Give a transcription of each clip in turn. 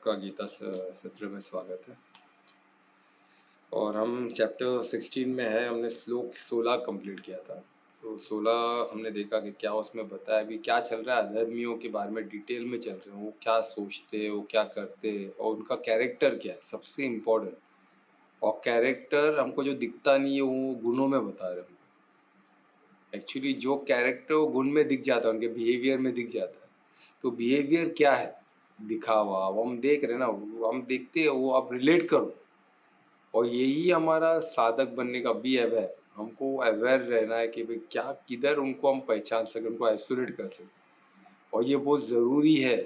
आपका गीता सत्र में स्वागत है। और हम चैप्टर 16 में है, हमने श्लोक 16 कंप्लीट किया था। तो 16 हमने देखा कि क्या उसमें बताया भी क्या चल रहा है, अधर्मियों के बारे में डिटेल में चल रहे हैं, वो क्या सोचते हैं, वो क्या करते हैं और उनका कैरेक्टर क्या है, सबसे इम्पोर्टेंट। और कैरेक्टर हमको जो दिखता नहीं है वो गुणों में बता रहे हैं। एक्चुअली जो कैरेक्टर वो गुण में दिख जाता है, उनके बिहेवियर में दिख जाता है। तो बिहेवियर क्या है, दिखावा, वो हम देख रहे हैं ना, वो हम देखते हैं, वो आप रिलेट करो। और यही हमारा साधक बनने का भी अवेयर, हमको अवेयर रहना है कि भाई क्या किधर उनको हम पहचान सके, उनको आइसोलेट कर सके। और ये बहुत ज़रूरी है,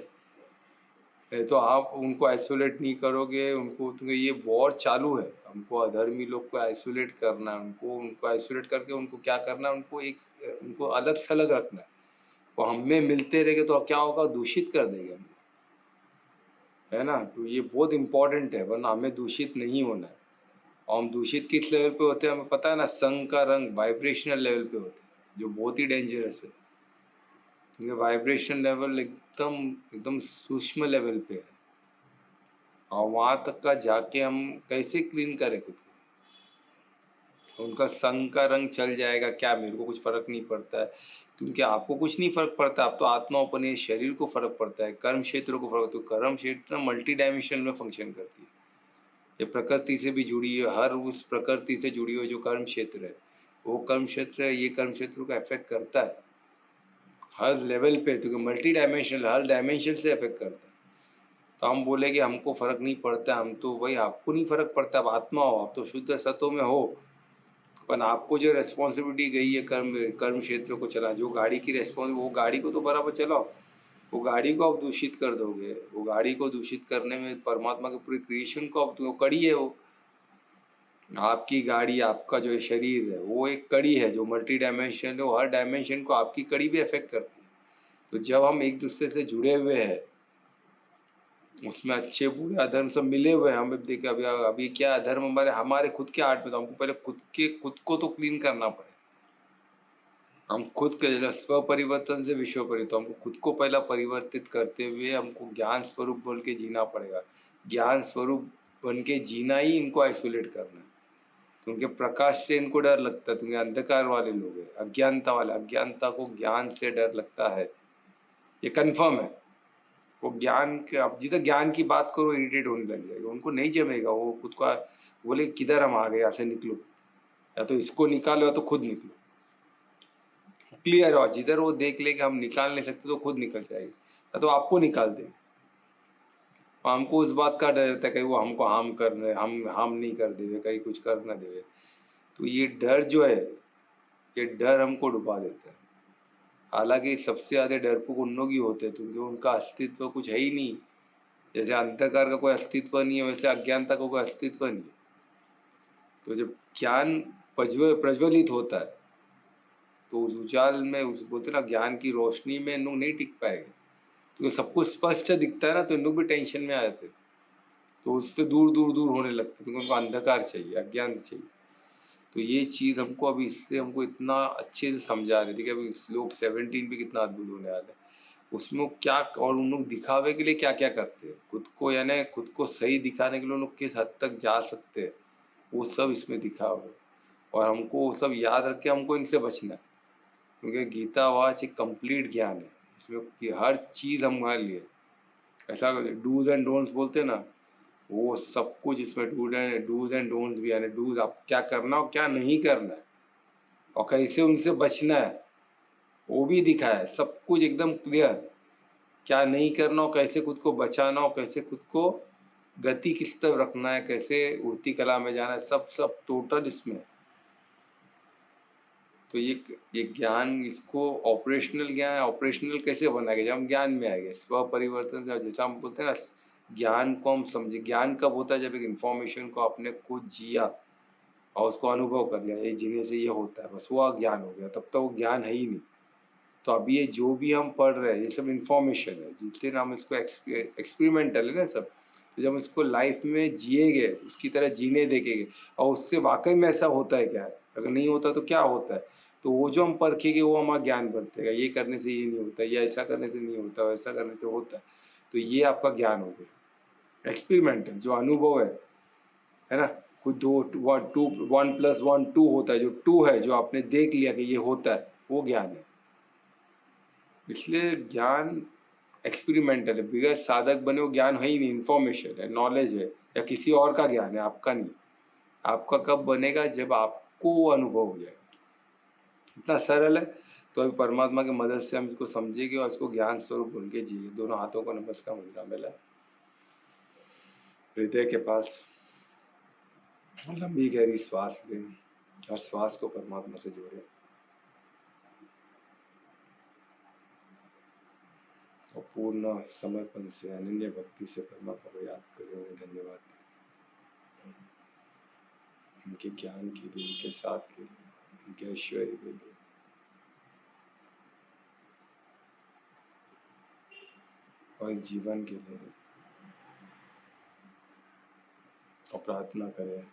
नहीं तो आप उनको आइसोलेट नहीं करोगे, उनको तो ये वॉर चालू है, हमको अधर्मी लोग को आइसोलेट करना है, उनको आइसोलेट करके उनको क्या करना है, उनको अलग थलग रखना है। वो हमें मिलते रहेंगे तो क्या होगा, दूषित कर देंगे हम, है ना। तो ये बहुत इंपॉर्टेंट है, वरना हमें दूषित नहीं होना है। और हम दूषित किस लेवल पे होते हैं हमें पता है ना, संग का रंग वाइब्रेशनल लेवल पे होते हैं, जो बहुत ही डेंजरस है, क्योंकि वाइब्रेशन लेवल एकदम एकदम सूक्ष्म लेवल पे है। और वहां तक का जाके हम कैसे क्लीन करें खुद को। उनका संग का रंग चल जाएगा क्या, मेरे को कुछ फर्क नहीं पड़ता है, क्योंकि आपको कुछ नहीं फर्क पड़ता, आप तो आत्मा अपने शरीर को फर्क पड़ता है, कर्म क्षेत्रों को फर्क, तो कर्म क्षेत्र मल्टी डायमेंशन में फंक्शन करती है। ये प्रकृति से भी जुड़ी है, हर उस प्रकृति से जुड़ी हुई जो कर्म क्षेत्र है, वो कर्म क्षेत्र है, ये कर्म क्षेत्र को इफेक्ट करता है हर लेवल पे, तो मल्टी डायमेंशनल, हर डायमेंशन से इफेक्ट करता है। तो हम बोले कि हमको फर्क नहीं पड़ता, हम तो भाई आपको नहीं फर्क पड़ता, आप आत्मा हो, आप तो शुद्ध सत्व में हो, पर आपको जो रेस्पॉन्सिबिलिटी गई है कर्म क्षेत्र को चला, जो गाड़ी की रेस्पॉन्स, वो गाड़ी को तो बराबर चलाओ। वो गाड़ी को आप दूषित कर दोगे, वो गाड़ी को दूषित करने में परमात्मा के पूरी क्रिएशन को आप, वो कड़ी है, वो आपकी गाड़ी, आपका जो शरीर है वो एक कड़ी है जो मल्टी डायमेंशन है, हर डायमेंशन को आपकी कड़ी भी अफेक्ट करती है। तो जब हम एक दूसरे से जुड़े हुए हैं, उसमें अच्छे बुरे अधर्म सब मिले हुए हैं, हम देखे अभी क्या अधर्म हमारे हमारे खुद के हाथ में, तो हमको पहले खुद को तो क्लीन करना पड़े। हम खुद के स्व परिवर्तन से विश्व परिवर्तन, तो हमको खुद को पहला परिवर्तित करते हुए हमको ज्ञान स्वरूप बन के जीना पड़ेगा। ज्ञान स्वरूप बन के जीना ही इनको आइसोलेट करना है, क्योंकि प्रकाश से इनको डर लगता है, क्योंकि अंधकार वाले लोग हैं, अज्ञानता वाले, अज्ञानता को ज्ञान से डर लगता है, ये कंफर्म है। वो ज्ञान के, आप जितना ज्ञान की बात करो इरिटेट होने लग जाएगा, उनको नहीं जमेगा, वो खुद को बोले किधर हम आ गए, यहाँ से निकलो, या तो इसको निकालो या तो खुद निकलो। क्लियर हो, जिधर वो देख ले कि हम निकाल नहीं सकते तो खुद निकल जाएगी, या तो आपको निकाल देंगे। हमको उस बात का डर रहता है कहीं वो हमको हार्म कर रहे, हम हार्म नहीं कर देवे, कहीं कुछ कर ना देवे। तो ये डर जो है, ये डर हमको डुबा देता है। हालांकि सबसे ज्यादा डरपोक उन लोग ही होते हैं, क्योंकि उनका अस्तित्व कुछ है ही नहीं। जैसे अंधकार का कोई अस्तित्व नहीं है, वैसे अज्ञानता का कोई अस्तित्व नहीं है। तो जब ज्ञान प्रज्वलित होता है, तो उस उजाल में, उस बोलते ना ज्ञान की रोशनी में इन लोग नहीं टिक पाएंगे, तो सब कुछ स्पष्ट दिखता है ना, तो इन लोग भी टेंशन में आ जाते, तो उससे दूर दूर दूर होने लगते, तो उनको अंधकार चाहिए, अज्ञान चाहिए। तो ये चीज हमको अभी इससे हमको इतना अच्छे से समझा रहे थे कि अभी श्लोक 17 भी कितना अद्भुत होने वाला है। उसमें क्या, और उन लोग दिखावे के लिए क्या क्या करते हैं, खुद को, यानी खुद को सही दिखाने के लिए लोग किस हद तक जा सकते हैं, वो सब इसमें दिखा हुआ है। और हमको वो सब याद रख के हमको इनसे बचना है, क्योंकि गीता वाच एक कंप्लीट ज्ञान है, इसमें कि हर चीज हमारे लिए, ऐसा डूज एंड डोंट्स बोलते हैं ना, वो सब कुछ इसमें डूज एंड डोंट्स भी, यानी डूज आप क्या करना और क्या नहीं करना है, और कैसे उनसे बचना है वो भी दिखा है, सब कुछ एकदम क्लियर। क्या नहीं करना और कैसे खुद को बचाना, और कैसे खुद को गति किस तरफ रखना है, कैसे उड़ती कला में जाना है, सब सब टोटल इसमें। तो ये ज्ञान, इसको ऑपरेशनल ज्ञान, ऑपरेशनल कैसे बनाएगा, जब हम ज्ञान में आएंगे, स्व परिवर्तन से, जैसा हम बोलते हैं ना, ज्ञान को हम समझे। ज्ञान कब होता है, जब एक इंफॉर्मेशन को आपने खुद जिया और उसको अनुभव कर लिया, ये जीने से ये होता है, बस वो ज्ञान हो गया, तब तक वो ज्ञान है ही नहीं। तो अभी ये जो भी हम पढ़ रहे हैं ये सब इंफॉर्मेशन है, जितने हम इसको एक्सपेरिमेंटल है ना सब, तो जब इसको लाइफ में जिएंगे, उसकी तरह जीने देखेंगे, और उससे वाकई में ऐसा होता है क्या है, अगर नहीं होता तो क्या होता है, तो वो जो हम परखेंगे वो हमारा ज्ञान बढ़तेगा, ये करने से ये नहीं होता, या ऐसा करने से नहीं होता, वैसा करने से होता है, तो ये आपका ज्ञान हो गया। एक्सपेरिमेंटल जो अनुभव है ना, कुछ दो वन टू 1+1 2 होता है, जो 2 है जो आपने देख लिया कि ये होता है, वो ज्ञान है। इसलिए ज्ञान एक्सपेरिमेंटल है, बिगैर साधक बने वो ज्ञान है ही नहीं, इंफॉर्मेशन है, नॉलेज है, या किसी और का ज्ञान है, आपका नहीं। आपका कब बनेगा, जब आपको वो अनुभव हो जाएगा। इतना सरल है। तो अभी परमात्मा की मदद से हम इसको समझेंगे और इसको ज्ञान स्वरूप बन के जिए। दोनों हाथों को नमस्कार मुद्रा में लाए, हृदय के पास लंबी गहरी श्वास लें, हर श्वास को परमात्मा से जोड़े और पूर्ण समर्पण से अनन्य भक्ति से परमात्मा को याद करें, उन्हें धन्यवाद दें, उनके ज्ञान के लिए, उनके साथ के लिए, उनके ऐश्वर्य के लिए। और इस जीवन के लिए और प्रार्थना करें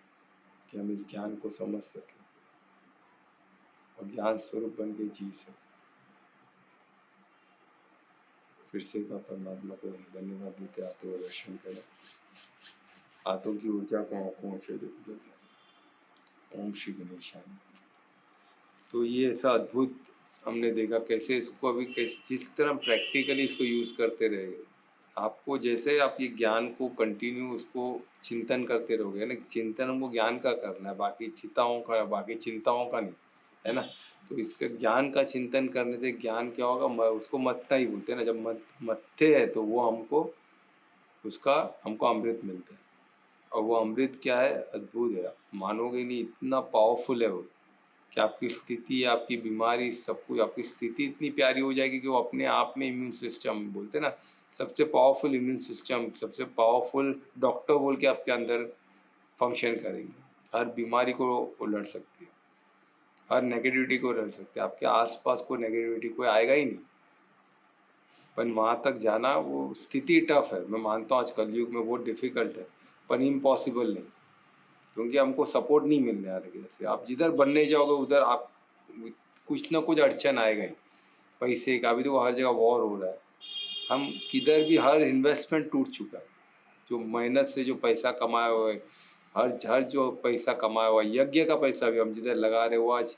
कि हम इस ज्ञान को समझ सकें और ज्ञान स्वरूप बन के जी सकें। फिर से एक बार परमात्मा को धन्यवाद देते, हाथों का दर्शन करें, हाथों की ऊर्जा को आंखों से देखो। ओम श्री गणेशाय। तो ये ऐसा अद्भुत हमने देखा कैसे इसको अभी जिस तरह प्रैक्टिकली इसको यूज करते रहे, आपको जैसे आप ये ज्ञान को कंटिन्यू उसको चिंतन करते रहोगे ना, चिंतन हमको ज्ञान का करना है, बाकी चिताओं का, बाकी चिंताओं का नहीं, है ना। तो इसका ज्ञान का चिंतन करने से ज्ञान क्या होगा, उसको मत्ता ही बोलते हैं ना, जब मत्ते है तो वो हमको उसका हमको अमृत मिलता है। और वो अमृत क्या है, अद्भुत है, मानोगे नहीं, इतना पावरफुल है वो कि आपकी स्थिति, आपकी बीमारी, सब कुछ, आपकी स्थिति इतनी प्यारी हो जाएगी कि वो अपने आप में इम्यून सिस्टम बोलते हैं ना, सबसे पावरफुल इम्यून सिस्टम, सबसे पावरफुल डॉक्टर बोल के आपके अंदर फंक्शन करेगी। हर बीमारी को वो लड़ सकती है, हर नेगेटिविटी को लड़ सकती है, आपके आसपास कोई नेगेटिविटी कोई आएगा ही नहीं। पर वहां तक जाना, वो स्थिति टफ है, मैं मानता हूँ आज कलयुग में बहुत डिफिकल्ट है, पर इम्पॉसिबल नहीं, क्योंकि हमको सपोर्ट नहीं मिलने वाला। जैसे आप जिधर बनने जाओगे उधर आप कुछ ना कुछ अड़चन आएगा ही, पैसे का भी तो हर जगह वॉर हो रहा है, हम किधर भी हर इन्वेस्टमेंट टूट चुका है, जो मेहनत से जो पैसा कमाया हुआ है, हर जो पैसा कमाया हुआ है, यज्ञ का पैसा भी हम जिधर लगा रहे वो आज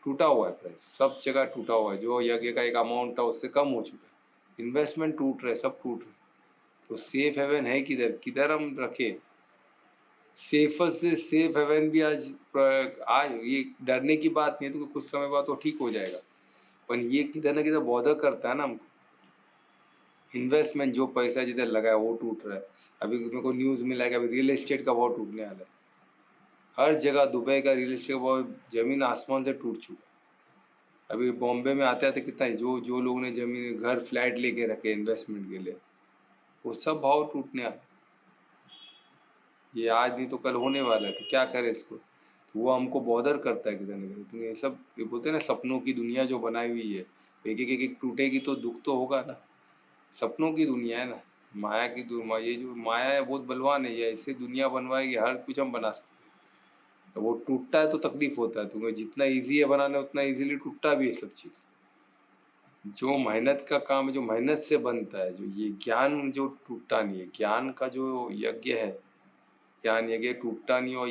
टूटा हुआ है, प्राइस सब जगह टूटा हुआ है, जो यज्ञ का एक अमाउंट था उससे कम हो चुका है, इन्वेस्टमेंट टूट रहे, सब टूट रहे। तो सेफ हेवन है किधर, किधर हम रखे, सेफर से सेफ हेवन भी आज ये डरने की बात नहीं है, तो कुछ समय बाद तो ठीक हो जाएगा, पर ये किधर ना किधर बॉर्डर करता है ना हमको। इन्वेस्टमेंट जो पैसा जिधर लगा है वो टूट रहा है। अभी मेरे को न्यूज मिला है कि अभी रियल एस्टेट का भाव टूटने वाला है, हर जगह दुबई का रियल एस्टेट का भाव जमीन आसमान से टूट चुका है। अभी बॉम्बे में आते आते कितना है, जो जो लोगों ने जमीन घर फ्लैट लेके रखे इन्वेस्टमेंट के लिए, वो सब भाव टूटने वाले। ये आज नहीं तो कल होने वाला है, तो क्या करे इसको, तो वो हमको बॉदर करता है किधर न किधर। तो ये सब ये बोलते हैं ना, सपनों की दुनिया जो बनाई हुई है, एक एक एक एक टूटेगी तो दुख तो होगा ना। सपनों की दुनिया है ना, माया की दुनिया, ये जो माया है बहुत बलवान है, ये ऐसे दुनिया बनवाएगी, हर कुछ हम बना सकते हैं। तो वो टूटता है तो तकलीफ होता है, तुम्हें जितना इजी है बनाना उतना इजीली टूटता भी है सब चीज। जो मेहनत का काम है, जो मेहनत से बनता है, जो ये ज्ञान जो टूटता नहीं है, ज्ञान का जो यज्ञ है, ज्ञान यज्ञ टूटता नहीं। और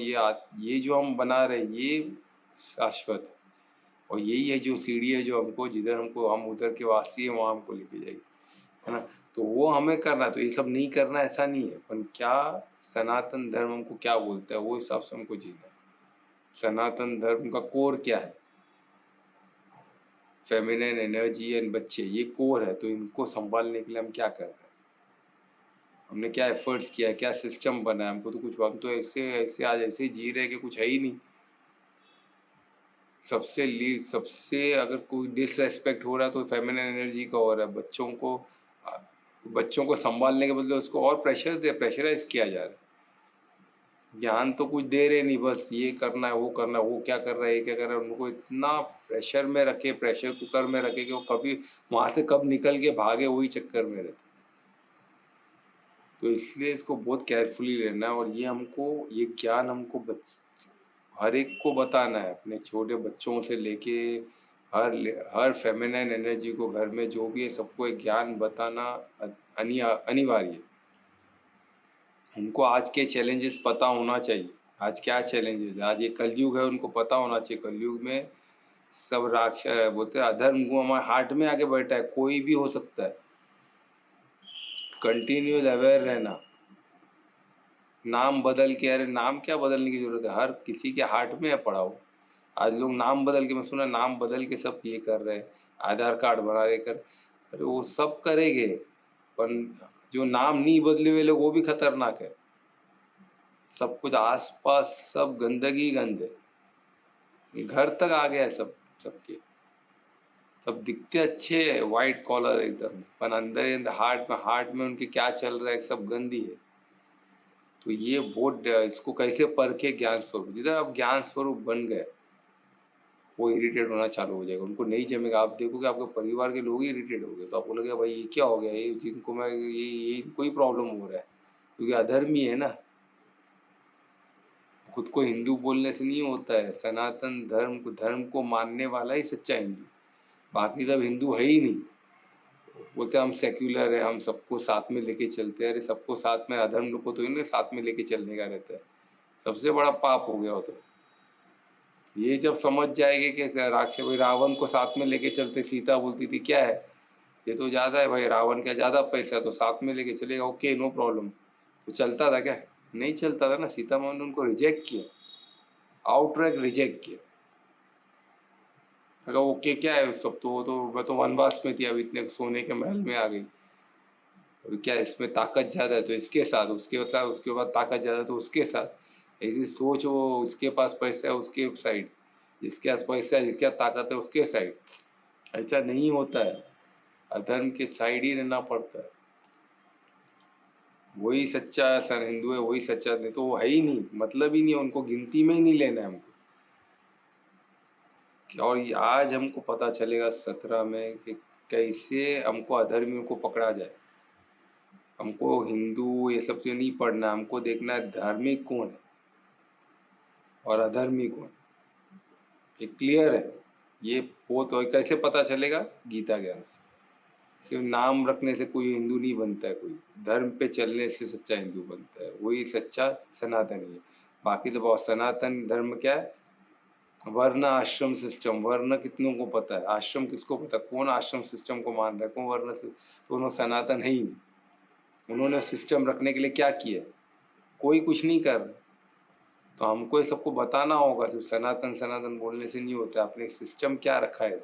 ये जो हम बना रहे हैं ये शाश्वत है, और यही है जो सीढ़ी है जो हमको, जिधर हमको हम उधर के वासी है वहां हमको लेके जाएगी, है ना। तो वो हमें करना है, तो ये सब नहीं करना ऐसा नहीं है, पर क्या सनातन धर्म हमको क्या बोलता है वो हिसाब से हमको जीना है। सनातन धर्म का कोर क्या है, फेमिनिन एनर्जी एंड बच्चे, ये कोर है। तो इनको संभालने के लिए हम क्या कर रहे हैं, हमने क्या एफर्ट्स किया है, क्या सिस्टम बना है, हमको तो कुछ, हम तो ऐसे ऐसे आज ऐसे जी रहे कि कुछ है ही नहीं। सबसे अगर कोई डिसरेस्पेक्ट हो रहा है तो फेमिनिन एनर्जी का हो रहा है, बच्चों को संभालने के बदले उसको और प्रेशराइज किया जा रहा है। ज्ञान तो कुछ दे रहे नहीं, बस ये करना है वो करना है, वो क्या कर रहा है ये क्या कर रहा है, उनको इतना प्रेशर में रखे, प्रेशर कुकर में रखे कि वो कभी वहां से कब निकल के भागे वही चक्कर में रहते। तो इसलिए इसको बहुत केयरफुली लेना है, और ये हमको, ये ज्ञान हमको हर एक को बताना है, अपने छोटे बच्चों से लेके हर फेमिनिन एनर्जी को घर में जो भी है सबको एक ज्ञान बताना अनिवार्य है। उनको आज के चैलेंजेस पता होना चाहिए। आज क्या चैलेंजेस है, आज ये कलयुग है, उनको पता होना चाहिए। कलयुग में सब राक्षस बोलते हैं, अधर्म को हमारे हार्ट में आके बैठा है, कोई भी हो सकता है। कंटिन्यूस अवेयर रहना। नाम बदल के, अरे नाम क्या बदलने की जरूरत है, हर किसी के हार्ट में है पड़ा हो। आज लोग नाम बदल के, मैं सुना नाम बदल के सब ये कर रहे हैं, आधार कार्ड बना रहे कर। अरे वो सब करेंगे, पर जो नाम नहीं बदले हुए लोग वो भी खतरनाक है। सब कुछ आसपास सब गंदगी गंद है, घर तक आ गया है सब, सबके सब दिखते अच्छे है, व्हाइट कॉलर एकदम, पर अंदर हार्ट में उनके क्या चल रहा है सब गंदी है। तो ये बहुत, इसको कैसे परखे ज्ञान स्वरूप, जिधर आप ज्ञान स्वरूप बन गए वो इरिटेट होना चालू हो जाएगा, उनको नहीं जमेगा। आप देखोगे आपके परिवार के लोग ही इरिटेट हो गए, तो आपको लगेगा भाई ये क्या हो गया, ये जिनको मैं ये इनको ही प्रॉब्लम हो रहा है, क्योंकि अधर्मी है ना। खुद को हिंदू बोलने से नहीं होता है, सनातन धर्म को मानने वाला ही सच्चा हिंदू, बाकी सब हिंदू है ही नहीं। बोलते हम सेक्युलर है, हम सबको साथ में लेके चलते हैं। अरे सबको साथ में, अधर्म को तो इन्हें साथ में लेके चलने का रहता है, सबसे बड़ा पाप हो गया हो। तो ये जब समझ जाएंगे कि राक्षस भाई रावण को साथ में लेके चलते, सीता बोलती थी क्या है ये तो ज्यादा है भाई, रावण का ज्यादा पैसा, तो साथ में लेके चलेगा, ओके नो प्रॉब्लम। तो चलता था क्या? नहीं चलता था ना। सीता माँ ने उनको रिजेक्ट किया, आउटरैक रिजेक्ट किया। अगर ओके क्या है सब, तो मैं तो वनवास में थी, अब इतने सोने के महल में आ गई, अभी क्या इसमें ताकत ज्यादा है तो इसके साथ, उसके बाद ताकत ज्यादा तो उसके साथ। ऐसी सोच, वो इसके पास पैसा है उसके साइड, जिसके पास पैसा है जिसके पास ताकत है उसके साइड। ऐसा नहीं होता है, अधर्म के साइड ही रहना पड़ता है। वही सच्चा सर हिंदू है, वही सच्चा, नहीं तो वो है ही नहीं, मतलब ही नहीं है, उनको गिनती में ही नहीं लेना है हमको। और आज हमको पता चलेगा 17 में कि कैसे हमको अधर्मियों को पकड़ा जाए। हमको हिंदू ये सब चीज नहीं पढ़ना, हमको देखना है धार्मिक कौन है और अधर्मी कौन। ये क्लियर है। ये वो तो कैसे पता चलेगा? गीता ज्ञान से। सिर्फ नाम रखने से कोई हिंदू नहीं बनता है, कोई धर्म पे चलने से सच्चा हिंदू बनता है, वही सच्चा सनातनी है। बाकी तो बहुत, सनातन धर्म क्या है? वर्ण आश्रम सिस्टम। वर्ण कितनों को पता है? आश्रम किसको पता? कौन आश्रम सिस्टम को मान रहा है? कौन वर्ण से? तो उन्होंने सनातन है ही नहीं। उन्होंने सिस्टम रखने के लिए क्या किया? कोई कुछ नहीं कर रहा। तो हमको ये सबको बताना होगा, सिर्फ सनातन सनातन बोलने से नहीं होता, आपने सिस्टम क्या रखा है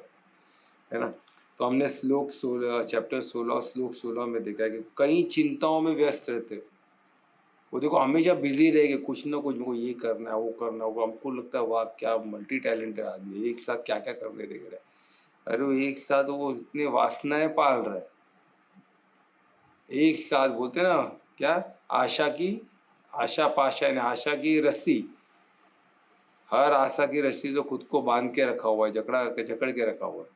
ना। तो हमने श्लोक 16 चैप्टर 16 श्लोक 16 में देखा है कि कई चिंताओं में व्यस्त रहते, वो देखो हमेशा बिजी रहेंगे, कुछ ना कुछ मुझको ये करना है वो करना होगा। हमको लगता है वाह क्या मल्टी टैलेंटेड आदमी, एक साथ क्या क्या करने देख रहा है। अरे वो एक साथ वो इतने वासनाएं पाल रहा है, एक साथ बोलते ना क्या, आशा की, आशा पाशा यानी आशा की रस्सी, हर आशा की रस्सी तो खुद को बांध के रखा हुआ है, जकड़ के रखा हुआ है,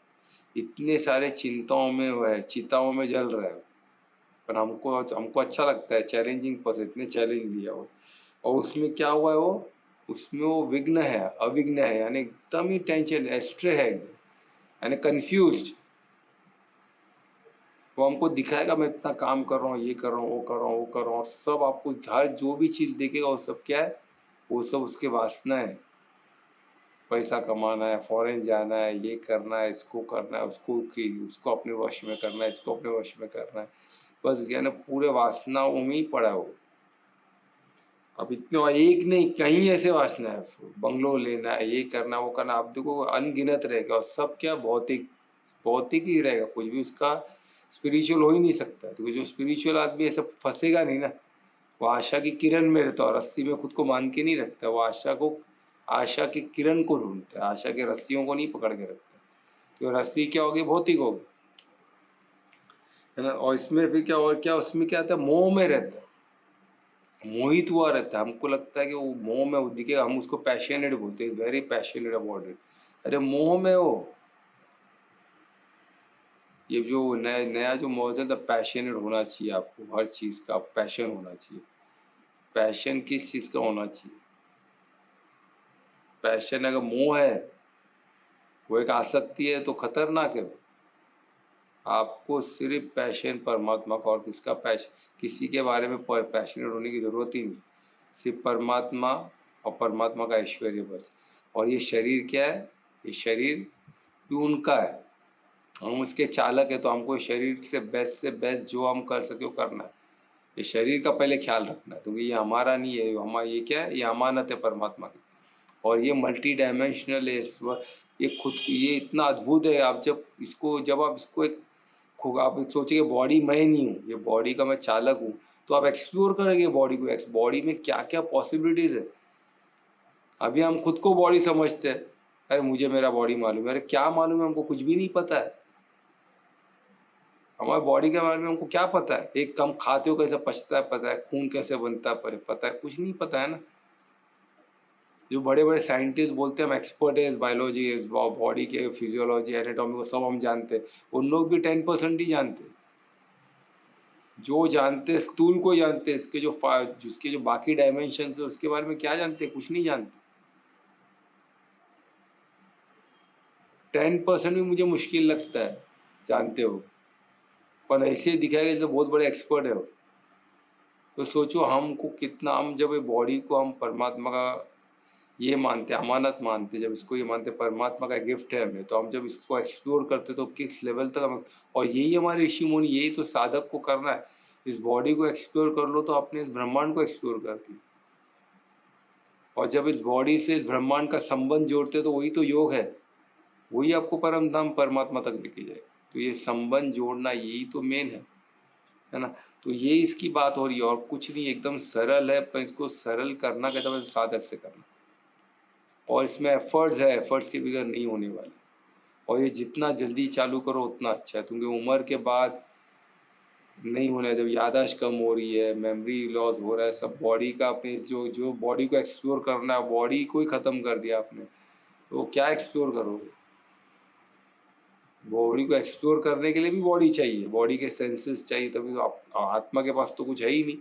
इतने सारे चिंताओं में वो है, चिताओं में जल रहा है। पर हमको अच्छा लगता है, चैलेंजिंग पर इतने चैलेंज दिया हो, और उसमें क्या हुआ है वो, उसमें वो विघ्न है, अविघ्न है, यानी एकदम ही टेंशन एस्ट्रे है एकदम, यानी कंफ्यूज। वो हमको दिखाएगा मैं इतना काम कर रहा हूँ, ये कर रहा हूँ, वो कर रहा हूँ, वो कर रहा हूँ, सब आपको हर जो भी चीज देखेगा वो सब क्या है, वो सब उसके वासना है। पैसा कमाना है, फॉरेन जाना है, ये करना है, इसको करना है, उसको अपने वश में करना है, इसको अपने वश में करना है, बस यानी पूरे वासनाओं में ही पड़ा हो। अब इतने एक नहीं कहीं ऐसे वासना है, बंगलो लेना है, ये करना वो करना, आप देखो अनगिनत रहेगा, और सब क्या भौतिक, भौतिक ही रहेगा, कुछ भी उसका स्पिरिचुअल हो ही नहीं सकता। तो जो स्पिरिचुअल आदमी ऐसा फंसेगा नहीं ना, वो आशा की किरण में रहता है, और रस्सी में खुद को मान के नहीं रखता, वो आशा की किरण को ढूंढता है, आशा के रस्सियों को नहीं पकड़ के रखता। तो रस्सी क्या होगी? भौतिक होगी, है ना। और इसमें फिर क्या, और क्या उसमें क्या आता है? मोह में रहता है, मोहित हुआ रहता है। हमको लगता है कि वो मोह में वो दिखेगा, हम उसको पैशनेट बोलते हैं, वेरी पैशनेट अबाउट इट। अरे मोह में हो, ये जो नया जो मॉडल था, पैशनेट होना चाहिए आपको, हर चीज का पैशन होना चाहिए। पैशन किस चीज का होना चाहिए? पैशन अगर मोह है, वो एक आसक्ति है, तो खतरनाक है। आपको सिर्फ पैशन परमात्मा का, और किसका पैशन, किसी के बारे में पैशनेट होने की जरूरत ही नहीं, सिर्फ परमात्मा और परमात्मा का ऐश्वर्य बस। और ये शरीर क्या है, ये शरीर भी उनका है, हम उसके चालक है। तो हमको शरीर से बेस्ट जो हम कर सके वो करना है। ये शरीर का पहले ख्याल रखना है, क्योंकि ये हमारा नहीं है, हमारा ये क्या है, ये अमानत है परमात्मा की। और ये मल्टी डायमेंशनल है, ये खुद, ये इतना अद्भुत है। आप जब आप इसको एक आप सोचिए बॉडी मैं नहीं हूँ, ये बॉडी का मैं चालक हूँ, तो आप एक्सप्लोर करेंगे बॉडी को, बॉडी में क्या क्या पॉसिबिलिटीज है। अभी हम खुद को बॉडी समझते हैं, अरे मुझे मेरा बॉडी मालूम है, अरे क्या मालूम है, हमको कुछ भी नहीं पता है। हमारे बॉडी के बारे में हमको क्या पता है, एक कम खाते हो कैसे पचता है पता है, खून कैसे बनता है पता है, कुछ नहीं पता है ना। जो बड़े बड़े साइंटिस्ट बोलते हैं हम एक्सपर्ट है बायोलॉजी, बॉडी के फिजियोलॉजी, एनाटॉमी को सब हम जानते हैं, उन लोग भी 10% ही जानते हैं। जो जानते स्थूल को जानते, इसके जिसके जो बाकी डायमेंशन है उसके बारे में क्या जानते, कुछ नहीं जानते। 10% भी मुझे मुश्किल लगता है जानते हो, पर ऐसे दिखाएगा तो बहुत बड़े एक्सपर्ट है वो। तो सोचो हमको कितना, हम जब ये बॉडी को हम परमात्मा का ये मानते, अमानत मानते, जब इसको ये मानते परमात्मा का गिफ्ट है हमें, तो हम जब इसको एक्सप्लोर करते तो किस लेवल तक हम, और यही हमारे ऋषि मुनि, यही तो साधक को करना है। इस बॉडी को एक्सप्लोर कर लो तो अपने इस ब्रह्मांड को एक्सप्लोर करती है। और जब इस बॉडी से इस ब्रह्मांड का संबंध जोड़ते तो वही तो योग है, वही आपको परम धाम परमात्मा तक लेके जाए। तो ये संबंध जोड़ना यही तो मेन है ना। तो ये इसकी बात हो रही है, और कुछ नहीं, एकदम सरल है, पर इसको सरल करना कहता है साधक से करना, और इसमें एफर्ट्स है, एफर्ट्स के बगैर नहीं होने वाले। और ये जितना जल्दी चालू करो उतना अच्छा है, क्योंकि उम्र के बाद नहीं होना है, जब याददाश्त कम हो रही है, मेमोरी लॉस हो रहा है, सब बॉडी का अपने जो बॉडी को एक्सप्लोर करना है, बॉडी को ही खत्म कर दिया आपने, तो क्या एक्सप्लोर करोगे। बॉडी को एक्सप्लोर करने के लिए भी बॉडी चाहिए, बॉडी के सेंसेस चाहिए, तभी तो आत्मा के पास तो कुछ है ही नहीं।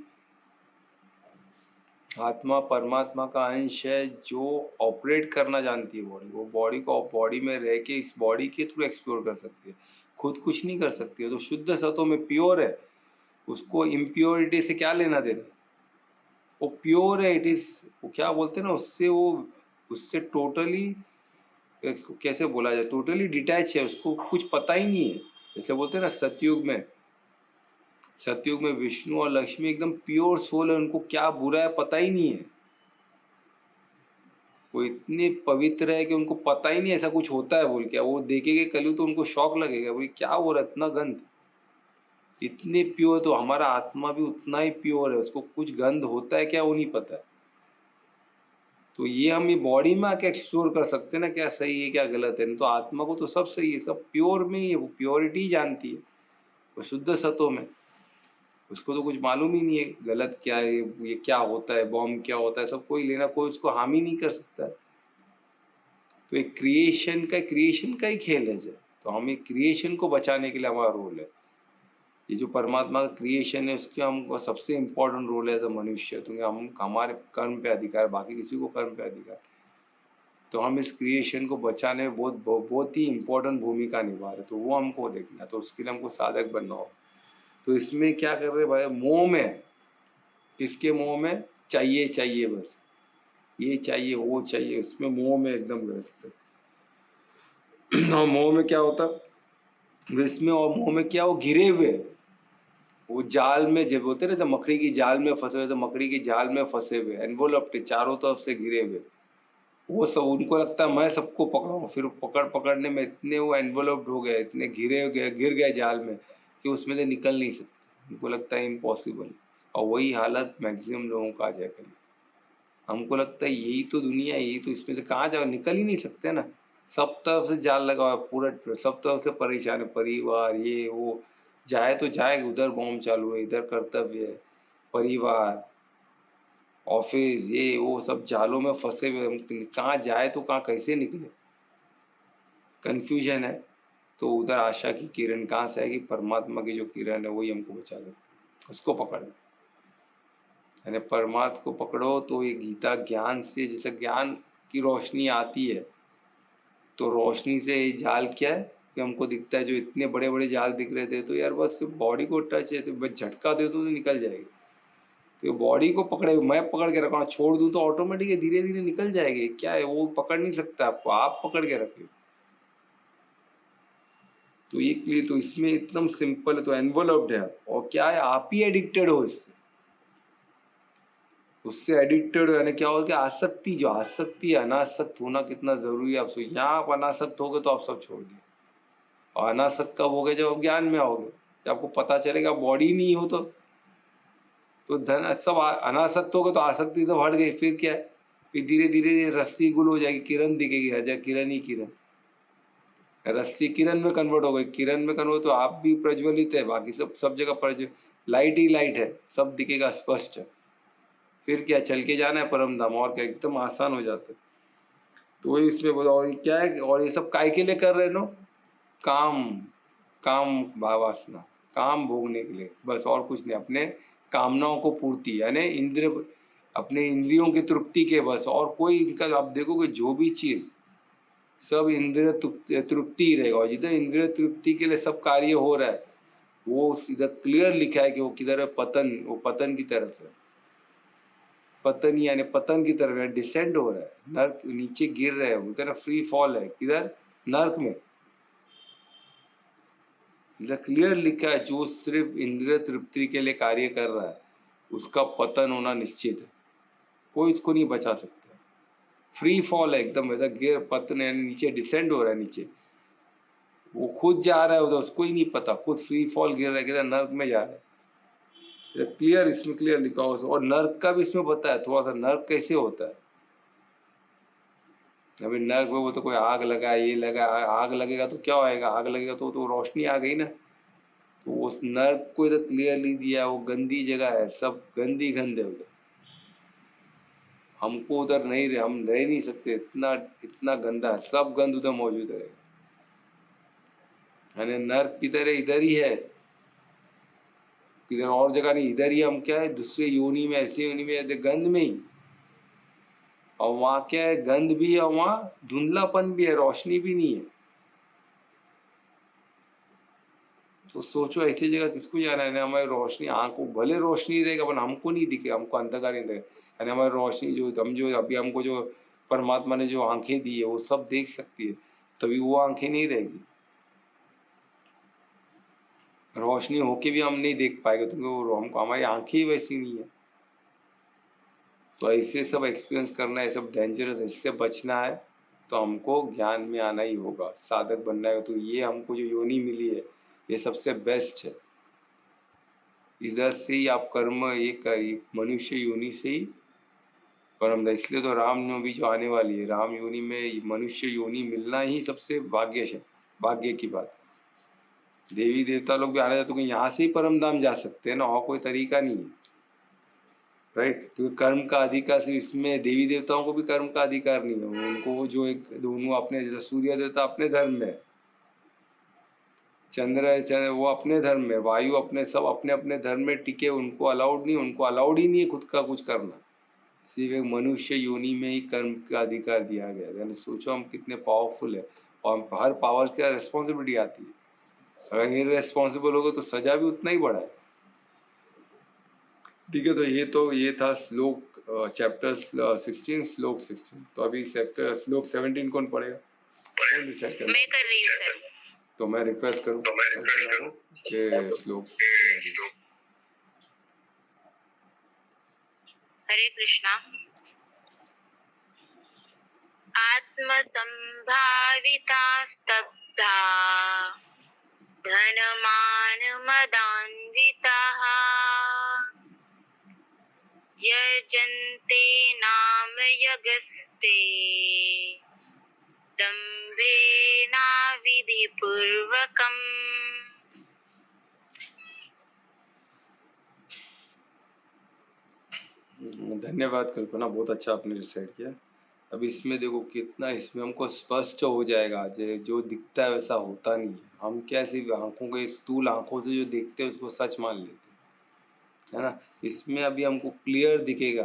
आत्मा परमात्मा का अंश है, जो ऑपरेट करना जानती है बॉडी, वो बॉडी को बॉडी में रह के इस बॉडी के थ्रू एक्सप्लोर कर सकती है, खुद कुछ नहीं कर सकती है। तो शुद्ध सत्व में प्योर है, उसको इम्प्योरिटी से क्या लेना देना, वो प्योर है, इट इज, वो क्या बोलते हैं ना, उससे टोटली, इसको कैसे बोला जाए, टोटली डिटैच है, उसको कुछ पता ही नहीं है। जैसे बोलते हैं ना सतयुग में विष्णु और लक्ष्मी एकदम प्योर सोल है, उनको क्या बुरा है पता ही नहीं है। वो इतने पवित्र है कि उनको पता ही नहीं ऐसा कुछ होता है बोल के, वो देखेंगे कलयुग तो उनको शौक लगेगा, बोले क्या हो रहा है, इतना गंध, इतने प्योर। तो हमारा आत्मा भी उतना ही प्योर है, उसको कुछ गंध होता है क्या वो नहीं पता है। तो ये हम ये बॉडी में आके एक्सप्लोर कर सकते हैं ना, क्या सही है क्या गलत है। तो आत्मा को तो सब सही है, सब प्योर में ही है, वो प्योरिटी जानती है, वो शुद्ध सत्व में, उसको तो कुछ मालूम ही नहीं है गलत क्या है, ये क्या होता है, बॉम्ब क्या होता है, सब कोई लेना, कोई उसको हानि नहीं कर सकता है। तो एक क्रिएशन का ही खेल है। तो हमें क्रिएशन को बचाने के लिए हमारा रोल है, ये जो परमात्मा का क्रिएशन है उसके हमको सबसे इम्पोर्टेंट रोल है, तो मनुष्य, क्योंकि हम हमारे कर्म पे अधिकार, बाकी किसी को कर्म पे अधिकार। तो हम इस क्रिएशन को बचाने में बहुत ही इम्पोर्टेंट भूमिका निभा रहे, तो वो हमको देखना, तो उसके लिए हमको साधक बनना हो। तो इसमें क्या कर रहे भाई, मोह में, किसके मोह में, चाहिए चाहिए बस, ये चाहिए वो चाहिए, उसमें मोह में एकदम ग्रस्त है। और मोह में क्या होता, इसमें और मोह में क्या, वो घिरे हुए, वो जाल में, जब बोलते ना, जब मकड़ी की जाल में फंसे हुए, तो मकड़ी की जाल में फंसे हुए, एनवोल्प्ड, चारों तरफ से घिरे हुए, वो सब उनको लगता है मैं सबको पकड़ाऊं, फिर पकड़ने में इतने वो एनवोल्प्ड हो गए, इतने घिरे गए, घिर गए जाल में कि उसमें से निकल नहीं सकते, उनको लगता है इम्पॉसिबल। और वही हालत मैक्सिमम लोगों का आ जाए कभी, हमको लगता है यही तो दुनिया है, यही तो, इसमें से कहाँ जाओ, निकल ही नहीं सकते ना, सब तरफ से जाल लगा हुआ है, पूरा सब तरफ से परेशान है, परिवार ये वो, जाए तो जाए, उधर बॉम्ब चालू है, इधर कर्तव्य है, परिवार, ऑफिस, ये वो सब जालों में फंसे हुए, हम कहाँ जाए तो कहाँ कैसे निकले, कंफ्यूजन है। तो उधर आशा की किरण कहाँ से आएगी, परमात्मा की जो किरण है वही हमको बचा सकती है, उसको पकड़ना, यानी परमात्मा को पकड़ो। तो ये गीता ज्ञान से, जैसे ज्ञान की रोशनी आती है, तो रोशनी से ये जाल क्या है, कि हमको दिखता है, जो इतने बड़े बड़े जाल दिख रहे थे, तो यार बस बॉडी को टच है, तो बस झटका दे तो निकल जाएगी। तो बॉडी को पकड़े, मैं पकड़ के रखा, छोड़ दूं तो ऑटोमेटिक धीरे धीरे निकल जाएगी। क्या है, वो पकड़ नहीं सकता आपको, आप पकड़ के रखिए। तो ये लिए तो इसमें एकदम सिंपल है, तो एनवलप्ड है, और क्या है, आप ही एडिक्टेड हो इससे, उससे एडिक्टेड हो, यानी क्या हो कि आसक्ति, जो आसक्ति है, अनासक्त होना कितना जरूरी है। आप यहाँ आप अनासक्त हो गए तो आप सब छोड़ दिए, और अनासक्त कब हो गए, जब ज्ञान में आओगे, जब आपको पता चलेगा बॉडी नहीं हो तो धन सब अनासक्त हो गए, तो आसक्ति तो हट गई, फिर क्या है, फिर धीरे धीरे रस्सी गुल हो जाएगी, किरण दिखेगी, हर जगह किरण ही किरण, रस्सी किरण में कन्वर्ट हो गई, किरण में कन्वर्ट, तो आप भी प्रज्वलित है, बाकी सब जगह लाइट ही लाइट है, सब दिखेगा स्पष्ट है। फिर क्या, चल के जाना है परम धाम, और क्या, एकदम आसान हो जाता है। तो वही इसमें बोला, और क्या है, और ये सब काय के लिए कर रहे नो, काम, काम भावासना, काम भोगने के लिए, बस और कुछ नहीं, अपने कामनाओं को पूर्ति, यानी इंद्र, अपने इंद्रियों की तृप्ति के बस, और कोई इनका, आप देखोगे जो भी चीज सब इंद्रिय तृप्ति ही रहेगा, और जिधर इंद्रिय तृप्ति के लिए सब कार्य हो रहा है, वो सीधा क्लियर लिखा है कि वो किधर है, पतन, वो पतन की तरफ है, पतन यानी पतन की तरफ है, डिसेंड हो रहा है, नर्क नीचे गिर रहे हैं, उनका ना फ्री फॉल है, किधर, नर्क में। क्लियर लिखा है, जो सिर्फ इंद्रिय तृप्ति के लिए कार्य कर रहा है, उसका पतन होना निश्चित है, कोई इसको नहीं बचा सकता। फ्री फॉल है एकदम, वैसा गिर, पतन यानी नीचे डिसेंड हो रहा है नीचे, वो खुद जा रहा है उधर, उसको ही नहीं पता, खुद फ्री फॉल गिर रहा है, किधर, नर्क में जा रहा है। क्लियर, इसमें क्लियर लिखा हो, और नर्क का भी इसमें बताया थोड़ा सा, नर्क कैसे होता है। अभी नर्क में वो तो कोई आग लगा, ये लगा, आग लगेगा तो क्या होएगा, आग लगेगा तो रोशनी आ गई ना, तो उस नर्क को इधर क्लियरली दिया, वो गंदी जगह है, सब गंदी गंध है उधर, हमको उधर नहीं रहे, हम रह नहीं सकते, इतना इतना गंदा है, सब गंद उधर मौजूद रहेगा। यानी नर्क किधर है, इधर ही है, किधर और जगह नहीं, इधर ही। हम क्या है, दूसरे योनि में, ऐसे योनि में, गंध में ही, और वहां क्या है, गंध भी है, वहां धुंधलापन भी है, रोशनी भी नहीं है। तो सोचो ऐसी जगह किसको जाना है, हमारी रोशनी, आंखों भले रोशनी रहेगा, पर हमको नहीं दिखे, हमको अंधकार नहीं दिखे, यानी हमारी रोशनी जो हम, जो अभी हमको जो परमात्मा ने जो आंखें दी है, वो सब देख सकती है, तभी वो आंखें नहीं रहेगी, रोशनी होके भी हम नहीं देख पाएंगे, क्योंकि वो हमको, हमारी आंखें ही वैसी नहीं है। तो ऐसे सब एक्सपीरियंस करना है, सब डेंजरस है, इससे बचना है तो हमको ज्ञान में आना ही होगा, साधक बनना है। तो ये हमको जो योनि मिली है, ये सबसे बेस्ट है, इधर से ही आप कर्म, ये मनुष्य योनि से ही परम, इसलिए तो रामनवमी जो आने वाली है, राम योनि में मनुष्य योनि मिलना ही सबसे भाग्य है, भाग्य की बात है। देवी देवता लोग भी आने जाते, तो यहाँ से ही परम धाम जा सकते हैं ना, और कोई तरीका नहीं है, राइट। क्योंकि कर्म का अधिकार सिर्फ इसमें, देवी देवताओं को भी कर्म का अधिकार नहीं है, उनको जो एक दोनों अपने, जैसे सूर्य देवता अपने धर्म में, चंद्र वो अपने धर्म में, वायु अपने, सब अपने अपने धर्म में टिके, उनको अलाउड नहीं, उनको अलाउड ही नहीं है खुद का कुछ करना, सिर्फ एक मनुष्य योनि में ही कर्म का अधिकार दिया गया है। यानी सोचो हम कितने पावरफुल है, और हर पावर की रिस्पॉन्सिबिलिटी आती है, अगर इररेस्पॉन्सिबल हो गए तो सजा भी उतना ही बड़ा है। ठीक है, तो ये था श्लोक चैप्टर 16, श्लोक 16। तो अभी श्लोक 17 कौन पढ़ेगा, कौन डिसाइड करेगा? मैं कर रही हूँ सर। तो मैं रिक्वेस्ट करूँ कि श्लोक, हरे कृष्णा। आत्मसंभाविता स्तब्धा धनमान मदान्विताः यजन्ते नाम यगस्ते दम्भेना विधिपूर्वकम्। धन्यवाद कल्पना, बहुत अच्छा आपने डिसाइड किया। अब इसमें देखो कितना, इसमें हमको स्पष्ट हो जाएगा, जो दिखता है वैसा होता नहीं है, हम क्या सिर्फ आंखों के, स्थूल आंखों से जो देखते हैं उसको सच मान लेते हैं, है ना। इसमें अभी हमको क्लियर दिखेगा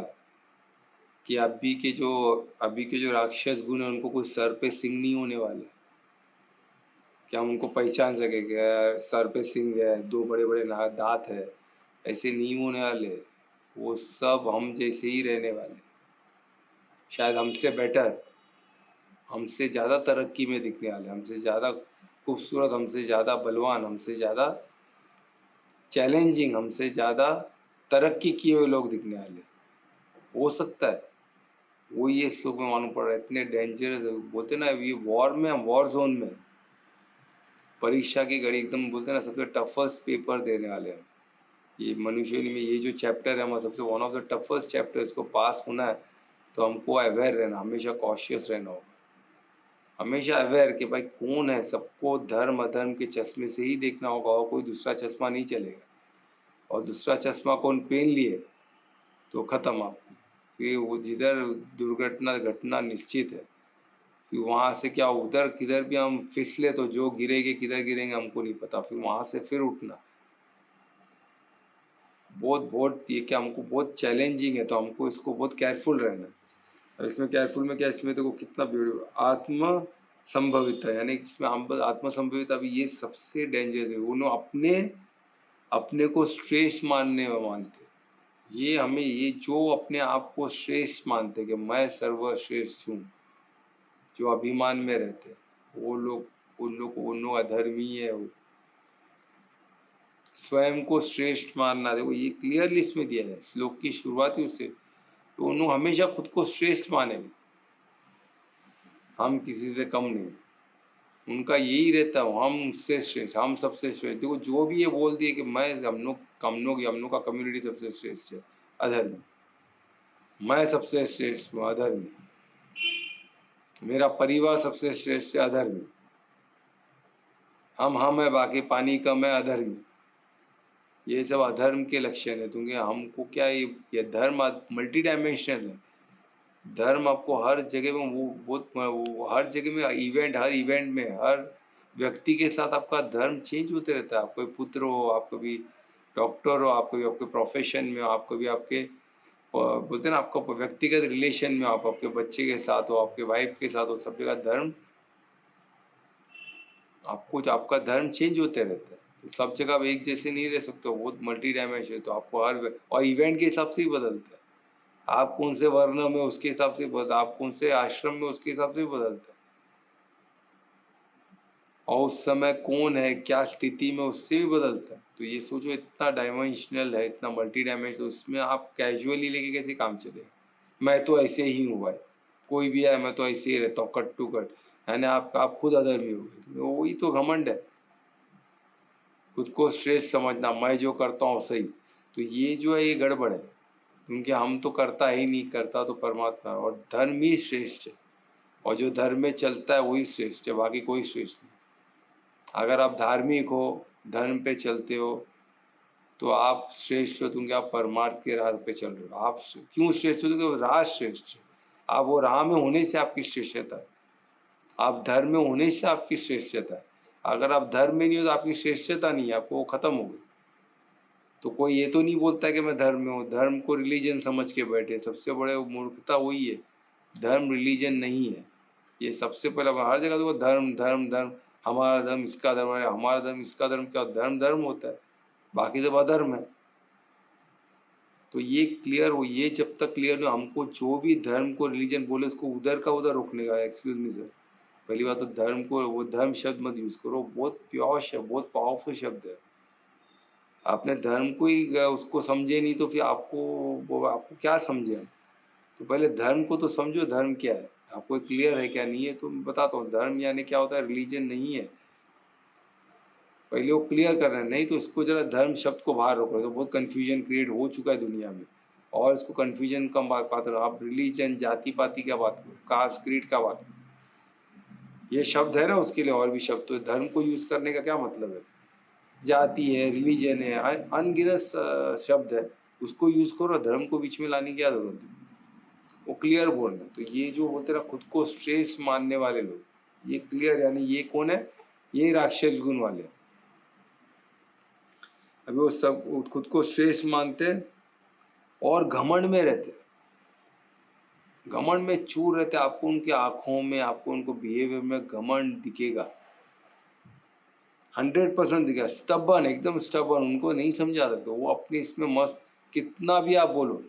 कि अभी के जो राक्षस गुण है, उनको कोई सर पे सिंह नहीं होने वाले, क्या हम उनको पहचान सके? क्या सर पे सिंग है, दो बड़े बड़े दांत है? ऐसे नहीं होने वाले। वो सब हम जैसे ही रहने वाले, शायद हमसे बेटर, हमसे ज़्यादा तरक्की में दिखने वाले, हमसे ज़्यादा खूबसूरत, हमसे ज़्यादा बलवान, हमसे ज़्यादा चैलेंजिंग, हमसे ज़्यादा तरक्की किए हुए लोग दिखने वाले। हो सकता है। वो ये सुख में मालूम पड़ रहा है, इतने डेंजरस बोलते ना, ये वॉर में, हम वॉर जोन में, परीक्षा की घड़ी एकदम बोलते ना सबसे टफेस्ट पेपर देने वाले हैं। ये मनुष्य में ये जो चैप्टर है, हमारा सबसे one of the toughest chapter, इसको पास होना है तो हमको अवेयर रहना, हमेशा कॉशियस रहना होगा, हमेशा अवेयर कि भाई कौन है, सबको धर्म अधर्म के चश्मे से ही देखना होगा, और कोई दूसरा चश्मा नहीं चलेगा। और दूसरा चश्मा कौन पहन लिए तो खत्म आप, फिर वो जिधर दुर्घटना घटना निश्चित है। फिर वहां से क्या उधर किधर भी हम फिसले तो जो गिरेंगे किधर गिरेंगे हमको नहीं पता, फिर वहां से फिर उठना बहुत बहुत ये क्या हमको बहुत चैलेंजिंग है, तो हमको इसको बहुत केयरफुल रहना है। अब इसमें केयरफुल में क्या, इसमें देखो कितना ब्यूटीफुल आत्म संभवित है, यानी इसमें आत्म संभवित, अभी ये सबसे डेंजर है। उन्होंने अपने अपने को श्रेष्ठ मानते, ये हमें, ये जो अपने आप को श्रेष्ठ मानते कि मैं सर्वश्रेष्ठ हूँ, जो अभिमान में रहते, वो लोग उन लोग अधर्मी है। वो स्वयं को श्रेष्ठ मानना, देखो ये क्लियरली इसमें दिया है, श्लोक की शुरुआत ही उससे, तो उन लोग हमेशा खुद को श्रेष्ठ मानेंगे, हम किसी से कम नहीं, उनका यही रहता है हम उससे श्रेष्ठ, हम सबसे श्रेष्ठ। देखो जो भी ये बोल दिए कि मैं हम लोग का कम्युनिटी सबसे श्रेष्ठ है, अधर्मी, मैं सबसे श्रेष्ठ हूँ, अधर्मी, मेरा परिवार सबसे श्रेष्ठ है, अधर्मी, हम है, बाकी पानी कम है, अधर्मी। ये सब अधर्म के लक्षण है, क्योंकि हमको क्या, ये धर्म मल्टी डायमेंशनल है। धर्म आपको हर जगह में, वो हर जगह में, हर इवेंट में, हर व्यक्ति के साथ आपका धर्म चेंज होते रहता है। आप कोई पुत्र हो, आप कभी डॉक्टर हो, आप कभी आपके प्रोफेशन में हो, आप कभी आपके बोलते हैं ना आपका व्यक्तिगत रिलेशन में, आप आपके बच्चे के साथ हो, आपके वाइफ के साथ हो, सब जगह धर्म आपका धर्म चेंज होते रहता है। तो सब जगह आप एक जैसे नहीं रह सकते हो, बहुत मल्टी डायमेंशन है, तो आपको और इवेंट के हिसाब से ही बदलता है। आप कौन से वर्ण में उसके हिसाब से आप कौन से आश्रम में उसके हिसाब से भी बदलता है, और उस समय कौन है क्या स्थिति में उससे भी बदलता है। तो ये सोचो इतना डायमेंशनल है, इतना मल्टी डायमेंशनल, उसमें आप कैजुअली लेके कैसे काम चले, मैं तो ऐसे ही हूँ भाई, कोई भी है मैं तो ऐसे ही रहता हूँ, कट टू कट, यानी आप खुद अधर्मी हो गए, तो वही तो घमंड है, खुद को श्रेष्ठ समझना, मैं जो करता हूँ सही। तो ये जो है ये गड़बड़ है, क्योंकि हम तो करता ही नहीं, करता तो परमात्मा, और धर्म ही श्रेष्ठ है, और जो धर्म में चलता है वही श्रेष्ठ है, बाकी कोई श्रेष्ठ नहीं। अगर आप धार्मिक हो, धर्म पे चलते हो, तो आप श्रेष्ठ हो, क्योंकि आप परमार्थ के राह पे चल रहे हो। आप क्यों श्रेष्ठ हो, क्योंकि राह श्रेष्ठ है, आप वो राह में होने से आपकी श्रेष्ठता है, आप धर्म में होने से आपकी श्रेष्ठता है। अगर आप धर्म में नहीं हो तो आपकी श्रेष्ठता नहीं है, आपको वो खत्म हो गई। तो कोई ये तो नहीं बोलता है कि मैं धर्म में हूँ, धर्म को रिलीजन समझ के बैठे, सबसे बड़े मूर्खता वही है। धर्म रिलीजन नहीं है, ये सबसे पहले हर जगह देखो धर्म धर्म धर्म, हमारा धर्म इसका धर्म है, हमारा धर्म इसका धर्म, क्या धर्म धर्म होता है, बाकी सब अधर्म है। तो ये क्लियर हो, ये जब तक क्लियर नहीं, हमको जो भी धर्म को रिलीजन बोले उसको उधर का उधर रोकने का। एक्सक्यूज मी सर, पहली बात तो धर्म को, वो धर्म शब्द मत यूज करो, बहुत प्योर शब्द, बहुत पावरफुल शब्द है। आपने धर्म को ही उसको समझे नहीं तो फिर आपको क्या समझे हम। तो पहले धर्म को तो समझो, धर्म क्या है आपको क्लियर है क्या नहीं है, तो मैं बताता हूँ धर्म यानी क्या होता है, रिलीजन नहीं है, पहले वो क्लियर करना है, नहीं तो इसको जरा धर्म शब्द को बाहर रोको, तो बहुत कंफ्यूजन क्रिएट हो चुका है दुनिया में, और इसको कंफ्यूजन कम बात पाते आप रिलीजन जाति पाति क्या बात करो, कास्ट क्रीड का बात करो, ये शब्द है ना, उसके लिए और भी शब्द, तो धर्म को यूज करने का क्या मतलब है, जाति है, रिलीजन है, अनगिनत शब्द है, उसको यूज करो, धर्म को बीच में लाने की क्या जरूरत है, वो क्लियर बोलना। तो ये जो होते ना खुद को श्रेष्ठ मानने वाले लोग, ये क्लियर, यानी ये कौन है, ये राक्षस गुण वाले। अभी वो सब खुद को श्रेष्ठ मानते और घमंड में रहते, घमंड में चूर रहते, आपको उनकी आंखों में, आपको उनको बिहेवियर में घमंड दिखेगा। 100% दिखा, स्टबर्न, एकदम स्टबर्न, उनको नहीं समझा सकते, वो अपने इसमें मस्त, कितना भी आप बोलो,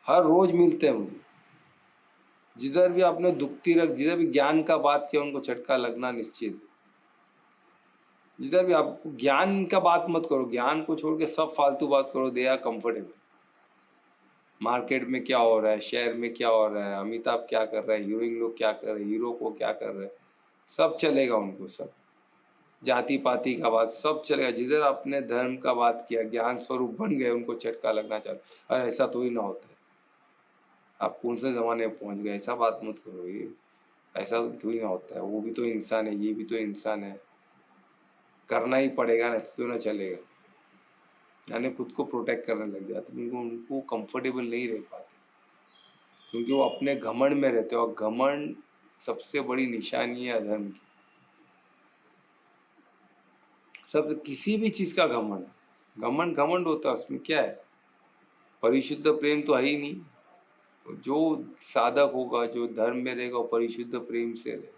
हर रोज मिलते हैं मुझे, जिधर भी आपने दुखती रख, जिधर भी ज्ञान का बात किया उनको झटका लगना निश्चित। जिधर भी आप ज्ञान का बात मत करो, ज्ञान को छोड़ के सब फालतू बात करो, दे आर कंफर्टेबल। मार्केट में क्या हो रहा है, शहर में क्या हो रहा है, अमिताभ क्या कर रहा है, हीरोइन लोग क्या कर रहे हैं, हीरो को क्या कर रहे हैं, सब चलेगा उनको, सब जाति पाति का बात सब चलेगा। जिधर आपने धर्म का बात किया, ज्ञान स्वरूप बन गए, उनको झटका लगना चाहिए। अरे ऐसा तो ही ना होता है, आप कौन से जमाने में पहुंच गए, ऐसा बात मत करो, ये ऐसा तो ही ना होता है, वो भी तो इंसान है, ये भी तो इंसान है, करना ही पड़ेगा ना, तो ना चलेगा। यानी खुद को प्रोटेक्ट करने लग जाते, उनको उनको कंफर्टेबल नहीं रह पाते, क्योंकि वो अपने घमंड में रहते हैं, और घमंड सबसे बड़ी निशानी है अधर्म की। सब किसी भी चीज का घमंड, घमंड घमंड होता है, उसमें क्या है, परिशुद्ध प्रेम तो है ही नहीं। जो साधक होगा, जो धर्म में रहेगा, वो परिशुद्ध प्रेम से रहे,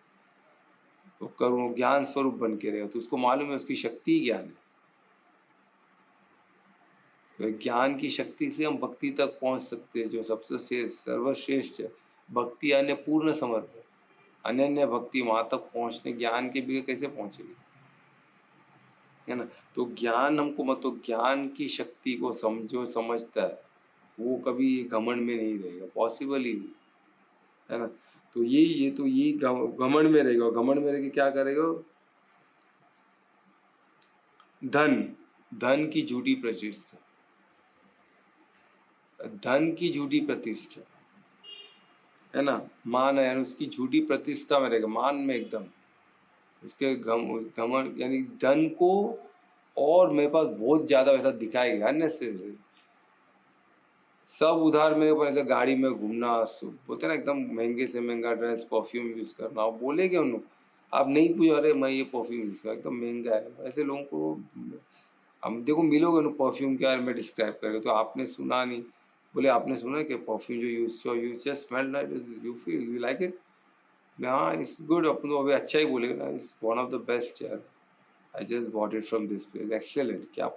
तो करुण ज्ञान स्वरूप बन के रहेगा, तो उसको मालूम है उसकी शक्ति ही ज्ञान है। तो ज्ञान की शक्ति से हम भक्ति तक पहुंच सकते हैं, जो सबसे श्रेष्ठ सर्वश्रेष्ठ है। भक्ति अन्य पूर्ण समर्पण, अनन्य भक्ति, वहां तक पहुंचने ज्ञान के बिना कैसे पहुंचेगी, है ना। तो ज्ञान हमको मत, तो ज्ञान की शक्ति को समझो, समझता है, वो कभी घमंड में नहीं रहेगा, पॉसिबल ही नहीं, है ना। तो ये तो ये घमंड में रहेगा, घमंड में रह के क्या करेगा, धन, धन की झूठी प्रतिष्ठा, धन की झूठी प्रतिष्ठा, है ना, मान है, उसकी झूठी प्रतिष्ठा में रहेगा, मान में एकदम, उसके घमंड, यानी धन को, और मेरे पास बहुत ज्यादा वैसा दिखाएगा, अननेसेसरी, सब उधार मेरे ऊपर, ऐसे गाड़ी में घूमना, बोलते ना एकदम महंगे से महंगा ड्रेस, परफ्यूम यूज करना, और बोलेगे उन लोग, आप नहीं पूछो, अरे मैं ये परफ्यूम यूज कर, एकदम महंगा है, ऐसे लोगों को हम देखो मिलोगे ना, परफ्यूम के बारे में डिस्क्राइब करेंगे, तो आपने सुना नहीं, बोले आपने सुना कि परफ्यूम जो यूज किया, you just smell like, you feel you like it, हाँ इट्स गुड, अपन तो अभी अच्छा ही बोलेगा ना, it's one of the best यार, I just bought it from this place, excellent, क्या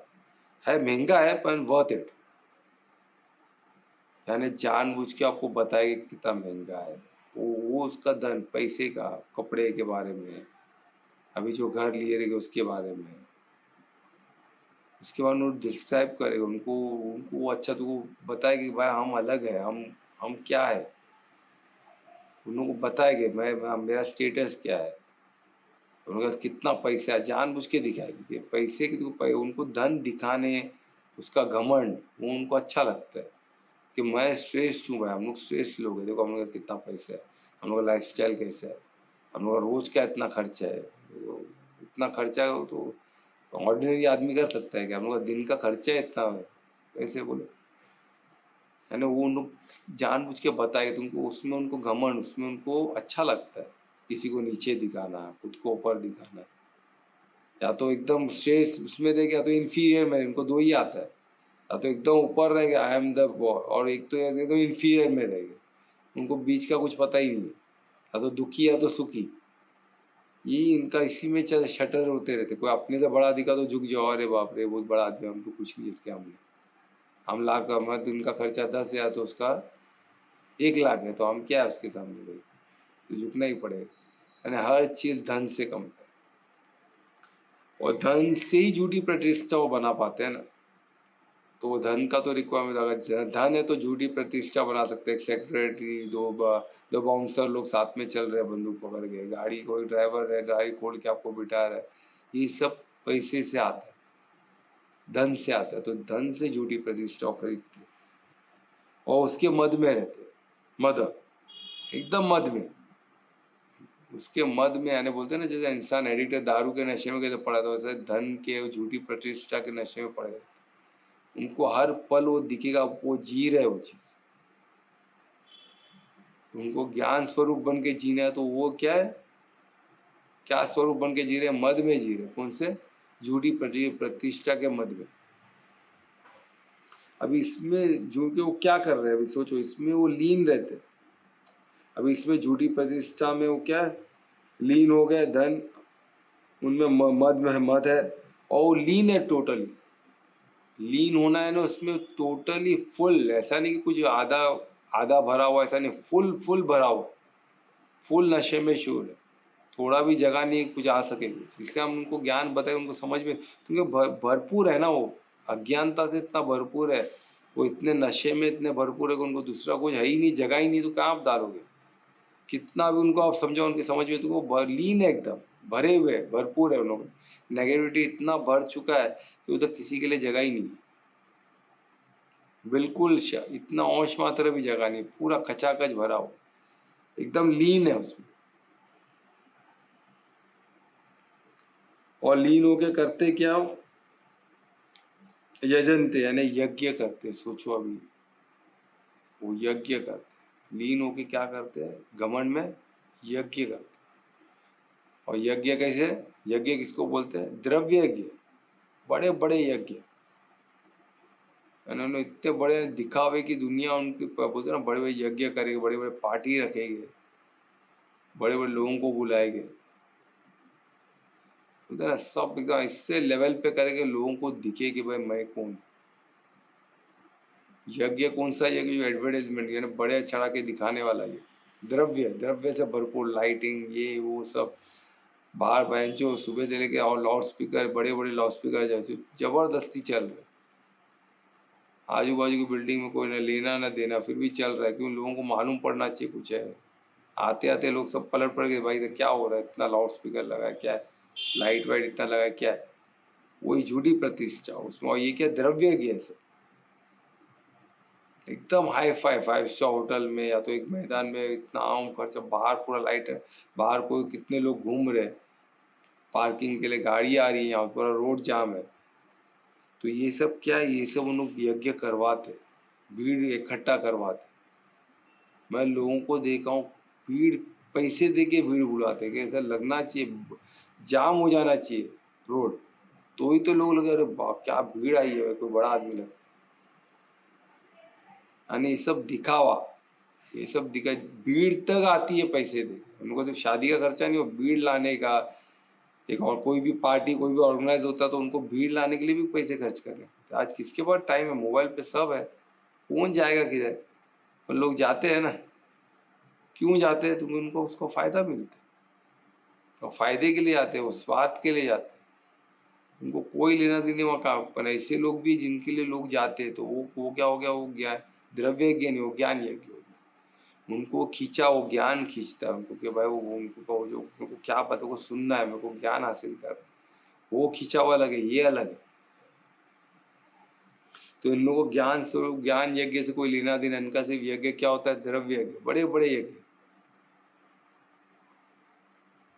है, महंगा है पर वर्थ इट, यानी जानबूझ के आपको बताएगा कितना महंगा है, वो उसका धन, पैसे का, कपड़े के बारे में, अभी जो घर लिए रहेगा उसके बारे में, उसके बाद वो डिस्क्राइब करेगा उनको, उनको अच्छा तो बताएगा कि भाई हम अलग है, हम क्या है, उनको बताएंगे मैं मेरा स्टेटस क्या है, उनके पास कितना पैसा है, जानबूझ के दिखाएगी, पैसे के तो उनको धन दिखाने, उसका घमंड, वो उनको अच्छा लगता है कि मैं श्रेष्ठ हूँ भाई, हम लोग श्रेष्ठ लोग हैं, देखो हम लोग कितना पैसा है, हम लोग का लाइफ स्टाइल कैसा है, हम लोग का रोज का इतना खर्चा है, तो इतना खर्चा है तो ऑर्डिनरी आदमी कर सकता है कि हम लोग का दिन का खर्चा है इतना है, कैसे बोले, है ना, वो उन लोग जानबूझ के बताएगा, तुमको उसमें उनको घमंड, उसमें उनको अच्छा लगता है, किसी को नीचे दिखाना, खुद को ऊपर दिखाना, या तो एकदम श्रेष्ठ उसमें रहेगा, या तो इंफीरियर में, इनको दो ही आता है, या तो एकदम ऊपर रहेगा आई एम द गॉड, और एक तो एकदम इंफीरियर में रहेगा, उनको बीच का कुछ पता ही नहीं है, या तो दुखी या तो सुखी, ये इनका इसी में चल शटर होते रहते, कोई अपने से बड़ा दिखा तो झुक जाओ, अरे बाप रे बहुत बड़ा आदमी, हम तो कुछ नहीं इसके, हमने हम लाख, हमारे दिन का खर्चा 10,000 तो उसका 1 लाख है, तो हम क्या है उसके सामने भाई, तो झुकना ही पड़ेगा, यानी हर चीज धन से कम है, और धन से ही झूठी प्रतिष्ठा वो बना पाते हैं ना, तो धन का तो रिक्वायरमेंट, अगर धन है तो झूठी प्रतिष्ठा बना सकते हैं, सेक्रेटरी, दो बाउंसर लोग साथ में चल रहे हैं, बंदूक पकड़ के, गाड़ी कोई ड्राइवर है, गाड़ी खोल के आपको बिठा रहा है, ये सब पैसे से आता है, धन से आता है, तो धन से झूठी प्रतिष्ठा खरीदते, और उसके मद में रहते, मद, एकदम मद में, उसके मद में, आने बोलते हैं ना, जैसे इंसान एडिक्ट है, दारू के नशे में कैसे पड़ा था, वैसे धन के झूठी प्रतिष्ठा के नशे में पड़े, उनको हर पल वो दिखेगा, वो जी रहे वो चीज, उनको ज्ञान स्वरूप बन के जीना है, तो वो क्या है, क्या स्वरूप बन के जी रहे, मद में जी रहे, कौन से, झूठी प्रतिष्ठा के मद में। अभी इसमें झूठ के वो क्या कर रहे हैं, अभी सोचो, इसमें वो लीन रहते, अभी इसमें झूठी प्रतिष्ठा में वो क्या है, लीन हो गए, धन, उनमें मद है और लीन है टोटली। लीन होना है ना उसमें टोटली फुल, ऐसा नहीं कि कुछ आधा आधा भरा हुआ, ऐसा नहीं, फुल फुल भरा हुआ, फुल नशे में शूर है, थोड़ा भी जगह नहीं कुछ आ सकेगी। इसलिए हम उनको ज्ञान बताए, उनको समझ में, क्योंकि भरपूर है ना वो, अज्ञानता से इतना भरपूर है, वो इतने नशे में इतने भरपूर है कि उनको दूसरा कुछ है ही नहीं, जगह ही नहीं, तो कहाँ आप डालोगे? कितना भी उनको आप समझो उनकी समझ में, तो वो लीन है एकदम, भरे हुए है, भरपूर है। उन लोग नेगेटिविटी इतना भर चुका है कि उधर किसी के लिए जगह ही नहीं है, बिल्कुल इतना अंश मात्र भी जगह नहीं, पूरा खचाखच भरा हो, एकदम लीन है उसमें। और लीन होके करते क्या हो? यजनते यानी यज्ञ करते। सोचो अभी, वो यज्ञ करते, लीन होके क्या करते हैं? घमंड में यज्ञ करते। और यज्ञ कैसे? यज्ञ किसको बोलते हैं? द्रव्य यज्ञ, बड़े बड़े यज्ञ। उन्होंने इतने बड़े दिखावे की दुनिया, उनके बोलते ना, बड़े बड़े यज्ञ करेंगे, बड़े बड़े पार्टी रखेंगे, बड़े बड़े लोगों को बुलाएंगे, बोलते ना सब एकदम इससे लेवल पे करेंगे, लोगों को दिखे कि भाई मैं कौन। यज्ञ कौन सा यज्ञ? जो एडवर्टाइजमेंट यानी बड़े चढ़ा के दिखाने वाला ये द्रव्य, द्रव्य से भरपूर, लाइटिंग ये वो सब, बाहर बेंचो सुबह से लेके, और लाउड स्पीकर, बड़े बड़े लाउड स्पीकर जबरदस्ती चल रहे, आजू बाजू की बिल्डिंग में कोई न लेना न देना, फिर भी चल रहा है, क्यों? लोगों को मालूम पड़ना चाहिए कुछ है। आते आते लोग सब पलट पड़ गए, भाई क्या हो रहा है, इतना लाउड स्पीकर लगा है, क्या है, लाइट वाइट इतना लगा है, क्या है? वही झूठी प्रतिष्ठा उसमें। और ये क्या द्रव्य है सब, एकदम हाई फाई 5 स्टार होटल में, या तो एक मैदान में इतना आम खर्चा, बाहर पूरा लाइट है, बाहर कोई कितने लोग घूम रहे, पार्किंग के लिए गाड़ी आ रही है, यहाँ पूरा रोड जाम है। तो ये सब क्या है? ये सब उन लोग यज्ञ करवाते, भीड़ इकट्ठा करवाते। मैं लोगों को देखा हूँ, भीड़ पैसे दे के भीड़ बुलाते, कि ऐसा लगना चाहिए जाम हो जाना चाहिए रोड, तो ही तो लोग लगे अरे बाप क्या भीड़ आई है, कोई बड़ा आदमी लगा। यानी ये सब दिखावा, ये सब दिखा, भीड़ तक आती है पैसे दे, उनको तो शादी का खर्चा नहीं हो, भीड़ लाने का। एक और कोई भी पार्टी कोई भी ऑर्गेनाइज होता तो उनको भीड़ लाने के लिए भी पैसे खर्च करने। तो आज किसके पास टाइम है? मोबाइल पे सब है, कौन जाएगा किधर? पर लोग जाते हैं ना, क्यों जाते हैं? तो उनको उसको फायदा मिलता है, और फायदे के लिए आते हैं, वो स्वार्थ के लिए जाते हैं, उनको कोई लेना देने वहाँ का। पर ऐसे लोग भी जिनके लिए लोग जाते हैं, तो वो क्या हो गया? वो ज्ञान, द्रव्य यज्ञ नहीं, वो ज्ञान यज्ञ हो गया। उनको खींचा, वो ज्ञान खींचता है उनको, कि भाई वो उनको जो उनको क्या पता, को सुनना है, मेरे को ज्ञान हासिल करना, वो खींचा हुआ अलग है, ये अलग है। तो इन लोगों को ज्ञान स्वरूप ज्ञान यज्ञ से कोई लेना देना, इनका सिर्फ यज्ञ क्या होता है? द्रव्य यज्ञ, बड़े बड़े यज्ञ।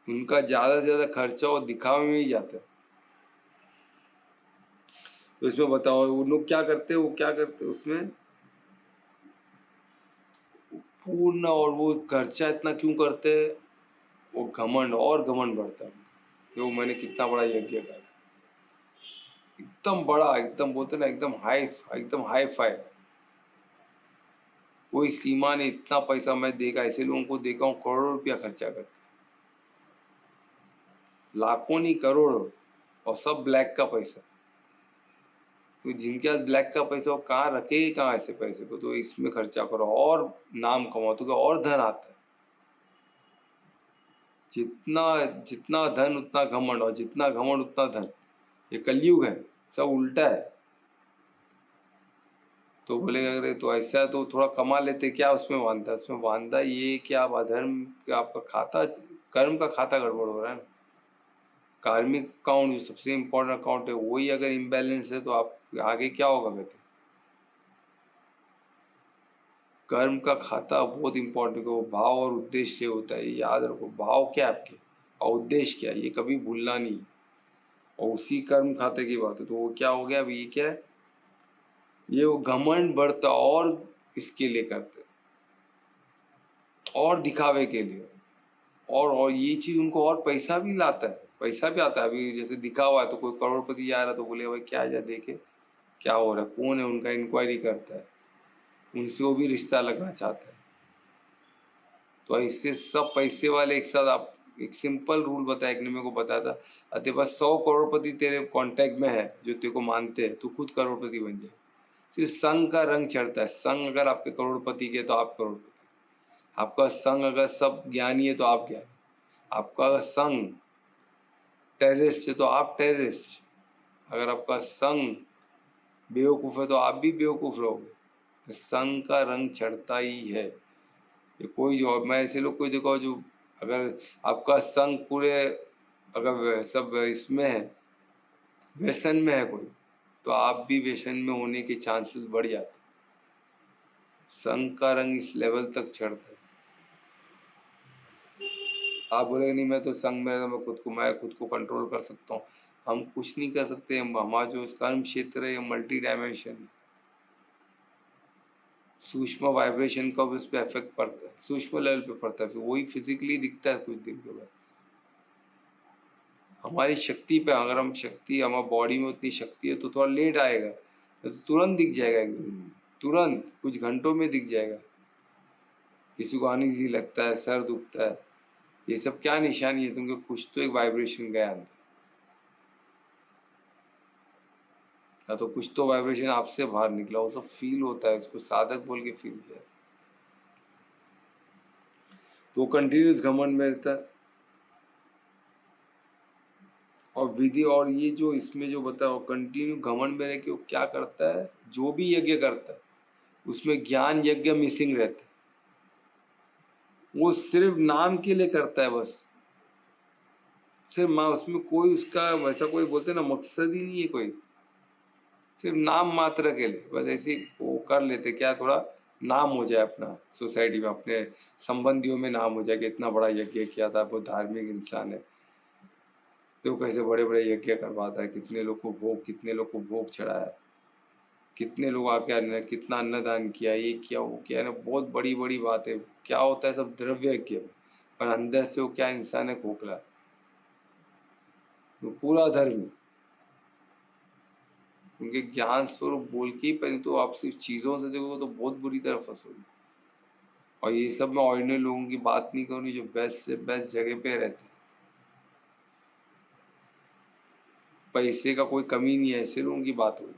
उनका ज्यादा से ज्यादा खर्चा और दिखावे में ही जाता है। तो इसमें बताओ वो लोग क्या करते हैं? वो क्या करते हैं उसमें? पूर्ण, और वो खर्चा इतना क्यों करते हैं? वो घमंड, और घमंड बढ़ता है कि वो मैंने कितना बड़ा यज्ञ करा, एकदम बड़ा, एकदम बोलते ना, एकदम हाई फाई, कोई सीमा नहीं, इतना पैसा। मैं देखा ऐसे लोगों को, देखा हूँ करोड़ों रुपया खर्चा करते, लाखों नहीं करोड़ों, और सब ब्लैक का पैसा। तो जिनके पास ब्लैक का पैसा, वो कहाँ रखेगी, कहाँ ऐसे पैसे को? तो इसमें खर्चा करो और नाम कमाओ, तो और धन आता है। जितना जितना धन उतना घमंड, और जितना घमंड उतना धन। ये कलयुग है, सब उल्टा है। तो बोलेगा अरे तो ऐसा, तो थोड़ा कमा लेते, क्या उसमें बांधता? उसमें बांधा ये कि आप अधर्म का, आपका खाता, कर्म का खाता गड़बड़ हो रहा है ना। कार्मिक अकाउंट जो सबसे इम्पोर्टेंट अकाउंट है, वही अगर इम्बैलेंस है, तो आप आगे क्या होगा? कहते कर्म का खाता बहुत इंपॉर्टेंट है, वो भाव और उद्देश्य होता है, याद रखो। भाव क्या है आपके, और उद्देश्य क्या है, ये कभी भूलना नहीं। और उसी कर्म खाते की बात है, तो वो क्या हो गया? अभी ये क्या है? ये वो घमंड बढ़ता, और इसके लिए करते, और दिखावे के लिए, और ये चीज उनको और पैसा भी लाता है, पैसा भी आता है। अभी जैसे दिखा हुआ है, तो कोई करोड़पति जा रहा है, तो बोले भाई क्या जा देखे क्या हो रहा है, कौन है, उनका इंक्वायरी करता है, उनसे वो भी रिश्ता लगना चाहता है। तो इससे सब पैसे वाले एक साथ आप एक सिंपल रूल बताया, एक ने मेरे को बताया था, तेरे पास 100 करोड़पति तेरे कांटेक्ट में है जो तेरे को मानते हैं, तू खुद करोड़पति बन जाए। सिर्फ संग का रंग चढ़ता है। संग अगर आपके करोड़पति के तो आप करोड़पति, आपका संग अगर सब ज्ञानी है तो आप ज्ञानी, आपका अगर संग टेररिस्ट है तो आप टेररिस्ट, अगर आपका संग बेवकूफ है तो आप भी बेवकूफ रहोगे। संग का रंग चढ़ता ही है। ये कोई जो मैं ऐसे लोग कोई देखो जो अगर आपका संग पूरे अगर सब इसमें है, व्यसन में है कोई, तो आप भी व्यसन में होने के चांसेस बढ़ जाते। संग का रंग इस लेवल तक चढ़ता है। आप बोलेगे नहीं मैं तो संग में मैं खुद को कंट्रोल कर सकता हूँ। हम कुछ नहीं कर सकते। हमारा जो कर्म क्षेत्र है मल्टी डायमेंशन, सूक्ष्म वाइब्रेशन का उस पर इफेक्ट पड़ता है, सूक्ष्म लेवल पे पड़ता है, फिर वही फिजिकली दिखता है कुछ दिन के बाद। हमारी शक्ति पे, अगर हम शक्ति, हमारी बॉडी में उतनी शक्ति है तो थोड़ा लेट आएगा, तो तुरंत दिख जाएगा एक दिन में, तुरंत कुछ घंटों में दिख जाएगा। किसी को अनईजी लगता है, सर दुखता है, ये सब क्या निशानी है? तुमको कुछ तो एक वाइब्रेशन गया अंदर, या तो कुछ तो वाइब्रेशन आपसे बाहर निकला, वो सब फील होता है, उसको साधक बोल के फील किया। तो कंटिन्यूस घमंड में रहता है। और विधि और ये जो इसमें जो बताओ कंटिन्यू घमंड में रह के वो क्या करता है, जो भी यज्ञ करता है उसमें ज्ञान यज्ञ मिसिंग रहता है। वो सिर्फ नाम के लिए करता है, बस सिर्फ माँ, उसमें कोई उसका वैसा कोई बोलते ना मकसद ही नहीं है कोई, सिर्फ नाम मात्र के लिए बस ऐसे वो कर लेते, क्या थोड़ा नाम हो जाए अपना सोसाइटी में, अपने संबंधियों में नाम हो जाए कि इतना बड़ा यज्ञ किया था, वो धार्मिक इंसान है, तो कैसे बड़े बड़े यज्ञ करवाता है, कितने लोग को भोग चढ़ाया, कितने लोग आके कितना अन्नदान किया, ये किया वो किया ना, बहुत बड़ी बड़ी बात है। क्या होता है सब द्रव्य यज्ञ में, पर अंदर से वो क्या इंसान है, खोखला, वो पूरा धर्मी, उनके ज्ञान स्वरूप बोल के ही, पहले तो आप सिर्फ चीजों से देखोगे तो बहुत बुरी तरह फंसोगे। और ये सब मैं ऑर्डिनरी लोगों की बात नहीं करूँगी जो बेस्ट से बेस्ट जगह पे रहते हैं, पैसे का कोई कमी नहीं है, ऐसे लोगों की बात होगी।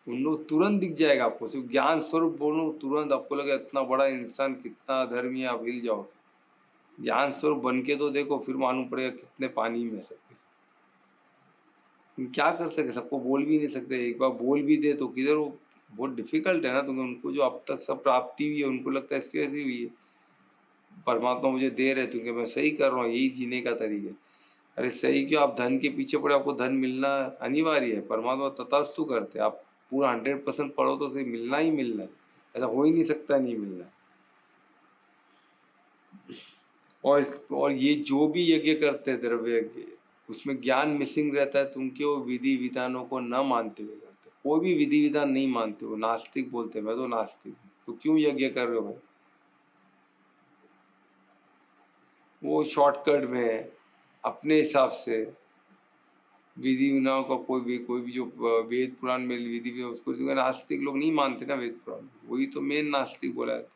उन लोग तुरंत दिख जाएगा आपको, सिर्फ ज्ञान स्वरूप बोलो तुरंत आपको लगेगा इतना बड़ा इंसान कितना अधर्मी है, आप हिल जाओ। ज्ञान स्वरूप बन के तो देखो, फिर मालूम पड़ेगा कितने पानी में सब कुछ। तुम क्या कर सकते, सबको बोल भी नहीं सकते, एक बार बोल भी दे तो किधर, वो बहुत डिफिकल्ट है ना। तुम्हें उनको जो अब तक सब प्राप्ति हुई है उनको लगता है इसकी वैसी हुई है, परमात्मा मुझे दे रहे क्योंकि मैं सही कर रहा हूँ, यही जीने का तरीका है। अरे सही क्यों, आप धन के पीछे पड़े, आपको धन मिलना अनिवार्य है, परमात्मा तथास्तु करते, आप पूरा 100% पढ़ो तो सही, मिलना ही मिलना है, ऐसा हो ही नहीं सकता नहीं मिलना। और ये जो भी यज्ञ करते हैं द्रव्य यज्ञ, उसमें ज्ञान मिसिंग रहता है, तुम क्यों विधि विधानों को न मानते हुए करते, कोई भी विधि विधान नहीं मानते हो, नास्तिक बोलते हैं, मैं तो नास्तिक हूँ, तो क्यों यज्ञ कर रहे हो भाई? वो शॉर्टकट में अपने हिसाब से विधि विधानों का कोई भी जो वेद पुराण में विधि, उसको नास्तिक लोग नहीं मानते ना, वेद पुराण, वही तो मेन नास्तिक बोला है।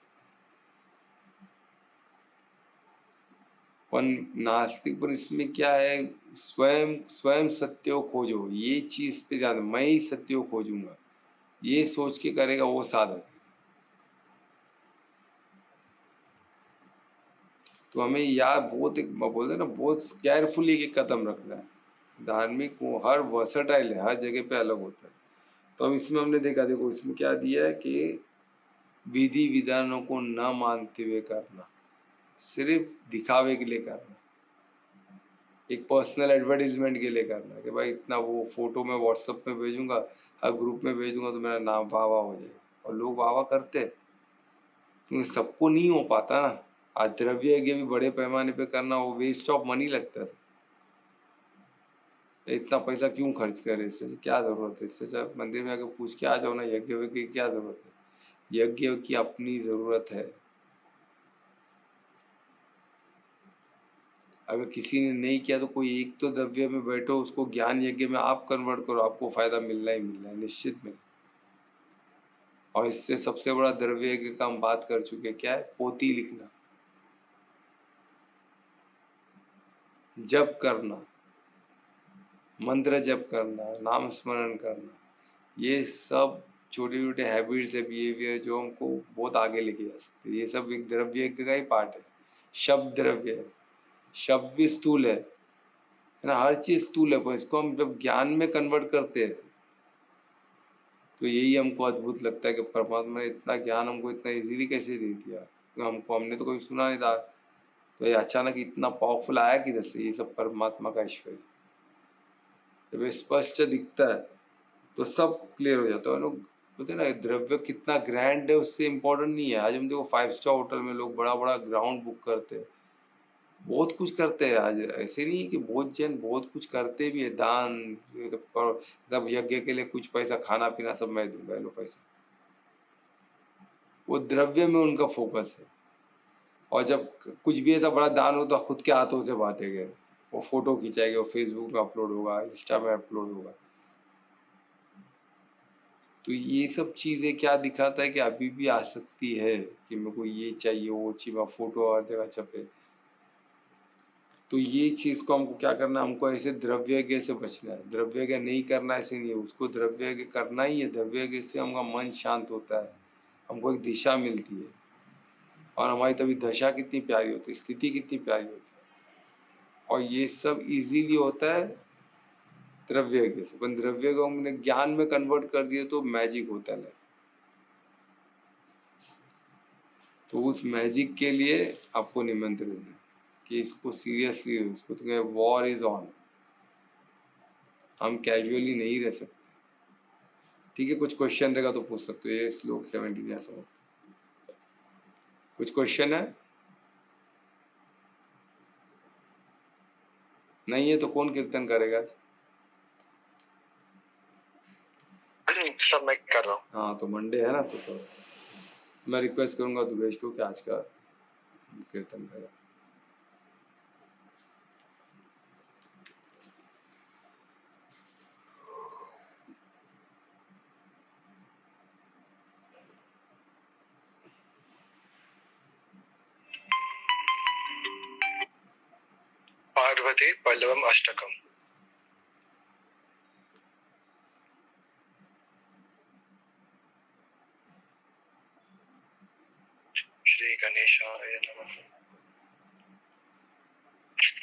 पर नास्तिक पर इसमें क्या है, स्वयं स्वयं सत्य खोजो, ये चीज पे ध्यान, मैं ही सत्य खोजूंगा, ये सोच के करेगा वो साधक। तो हमें यार बहुत एक बोलते ना, बहुत केयरफुली एक कदम रखना है। धार्मिक वो हर वर्सटाइल है, हर जगह पे अलग होता है। तो अब इसमें हमने देखा, देखो इसमें क्या दिया है कि विधि विधानों को न मानते हुए करना, सिर्फ दिखावे के लिए करना, एक पर्सनल एडवर्टीजमेंट के लिए करना कि भाई इतना वो फोटो मैं व्हाट्सएप में भेजूंगा, हर ग्रुप में भेजूंगा तो मेरा नाम वाह वाह हो जाएगा, और लोग वाह वाह करते हैं, क्योंकि सबको नहीं हो पाता ना। आज द्रव्य यज्ञ भी बड़े पैमाने पे करना वो वेस्ट ऑफ मनी लगता है, इतना पैसा क्यों खर्च करे, इससे क्या जरूरत है, इससे मंदिर में आकर पूछ के आ जाओ ना, यज्ञ वज्ञ की क्या जरूरत है, यज्ञ की अपनी जरूरत है। अगर किसी ने नहीं किया तो कोई एक तो द्रव्य में बैठो, उसको ज्ञान यज्ञ में आप कन्वर्ट करो, आपको फायदा मिलना ही मिलना है, निश्चित मिलना। और इससे सबसे बड़ा द्रव्य यज्ञ का हम बात कर चुके, क्या है? पोथी लिखना, जप करना, मंत्र जप करना, नाम स्मरण करना, ये सब छोटे छोटे हैबिट्स है, बिहेवियर जो हमको बहुत आगे लेके जा सकते हैं। ये सब एक द्रव्य यज्ञ का ही पार्ट है। शब्द द्रव्य है, शब्द भी स्थूल है ना, हर चीज स्थूल है, पर इसको हम जब ज्ञान में कन्वर्ट करते हैं तो यही हमको अद्भुत लगता है कि परमात्मा ने इतना ज्ञान हमको इतना इजीली कैसे दे दिया। हमने तो कभी सुना नहीं था, तो ये अचानक इतना पावरफुल आया किधर से? ये सब परमात्मा का ऐश्वर्य जब स्पष्ट दिखता है तो सब क्लियर हो जाता है। लोग बोलते हैं ना द्रव्य कितना ग्रैंड है उससे इम्पोर्टेंट नहीं है। आज हम देखो 5 स्टार होटल में लोग बड़ा बड़ा ग्राउंड बुक करते हैं, बहुत कुछ करते हैं। आज ऐसे नहीं है कि बहुत जन बहुत कुछ करते भी है, दान सब यज्ञ के लिए कुछ पैसा, खाना पीना सब मैं दूंगा, लो पैसा। वो द्रव्य में उनका फोकस है। और जब कुछ भी ऐसा बड़ा दान हो तो खुद के हाथों से बांटेंगे, वो फोटो खिंचाएंगे, वो फेसबुक में अपलोड होगा, इंस्टा में अपलोड होगा। तो ये सब चीजें क्या दिखाता है कि अभी भी आसक्ति है कि मेरे को ये चाहिए, वो चाहिए, फोटो हर जगह छपे। तो ये चीज को हमको क्या करना है? हमको ऐसे द्रव्य से बचना है। द्रव्य नहीं करना ऐसे नहीं है, उसको द्रव्य करना ही है। द्रव्य से हमारा मन शांत होता है, हमको एक दिशा मिलती है, और हमारी तभी दशा कितनी प्यारी होती है, स्थिति कितनी प्यारी होती है। और ये सब इजीली होता है द्रव्य से। पर द्रव्य को हमने ज्ञान में कन्वर्ट कर दिया तो मैजिक होता है। तो उस मैजिक के लिए आपको निमंत्रण है कि इसको सीरियसली, इसको तो वॉर इज ऑन, हम कैजुअली नहीं रह सकते। ठीक है, कुछ क्वेश्चन रहेगा तो पूछ सकते हो। ये श्लोक 17 या सब कुछ क्वेश्चन है? नहीं है तो कौन कीर्तन करेगा आज? सब मैं कर रहा हूँ। हाँ तो मंडे है ना, तो मैं रिक्वेस्ट करूंगा दुबेश को कि आज का कीर्तन करे। पार्वती पल्लवम अष्टकम। श्री गणेशाय नमः।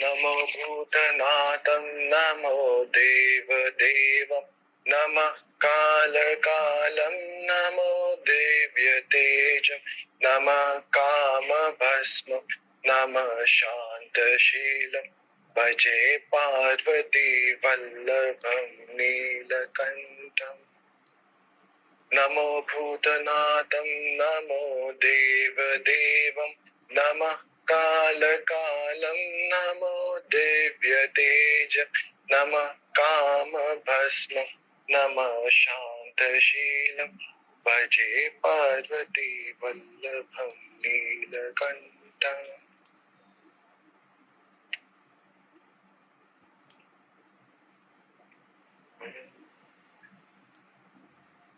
नमो भूतनाथं नमो देवदेवं नमः कालकालं नमो देव्यतेजं नमः कामभस्मं नमः शान्तशीलं भजे पार्वती वल्लभं नीलकण्ठम्। नमो भूतनाथं नमो देवदेवं नमः कालकालं नमो देव्यतेजं नमः कामभस्मं नमः शान्तशीलं भजे पार्वती वल्लभं नीलकण्ठम्।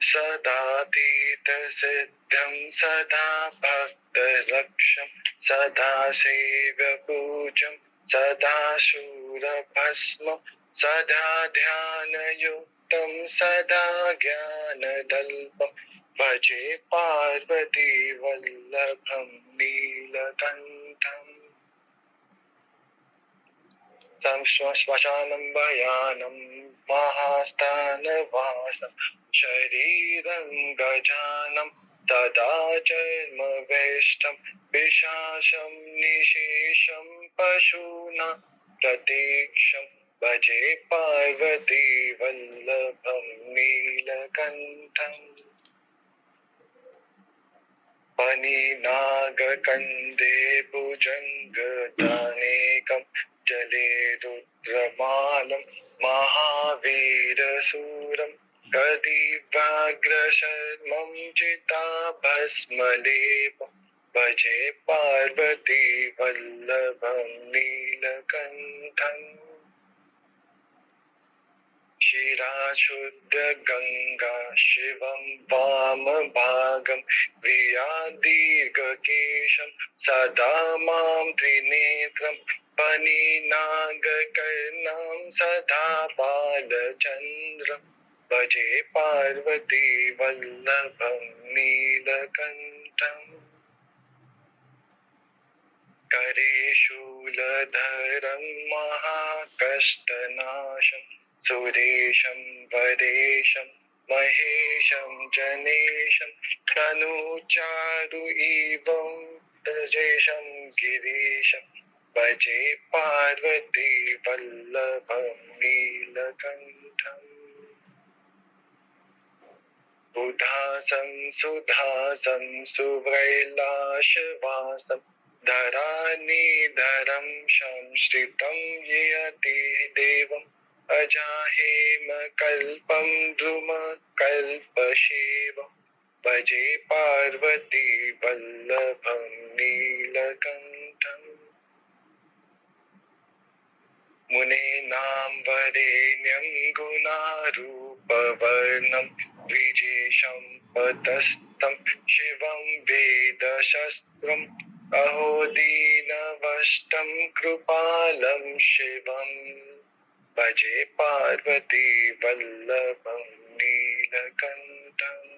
सदातीत सिद्धं सदा भक्तरक्षं सदा सेव्यपूजं सदा शूरभस्मं सदा ध्यानयुक्तं सदा ज्ञानदल्पं भजे पार्वती वल्लभं नीलकण्ठम्। श्मशानं भयानं महास्थानवासं शरीरं गजानं तदा जन्मवेष्टं पिशाचं निशेषं पशूनां प्रतीक्षं भजे पार्वती वल्लभं नीलकण्ठम्। फणिनागकन्दे भुजङ्गदानेकं जले रुद्रमालं महावीरशूरं कदिव्याघ्रशर्मं चिताभस्मलेपं भजे पार्वती वल्लभं नीलकण्ठम्। शिरा शुद्ध गंगा शिवम वाम भागम विया दीर्घ केशम सदा माम त्रिनेत्रम फणी नाग कर्णम सदा बालचंद्रम भजे पार्वती वल्लभं नीलकंठम करे शूलधरं महाकष्टनाशं सुरेशं वरेशं महेशं जनेशं तनुचारु इवं तजेशं गिरीशं भजे पार्वती वल्लभं नीलकण्ठम् उदासं सुधासं सुव्रैलाशवासं धरानिधरं संश्रितं यति देवम् अजाहेमकल्पं द्रुमकल्पशेवं भजे पार्वती वल्लभं नीलकण्ठम् मुनीनां वरेण्यं गुणारूपवर्णं द्विजेशं पतस्तं शिवं वेदशस्त्रम् अहो दीनवष्टं कृपालं शिवं भजे पार्वती वल्लभं नीलकण्ठम्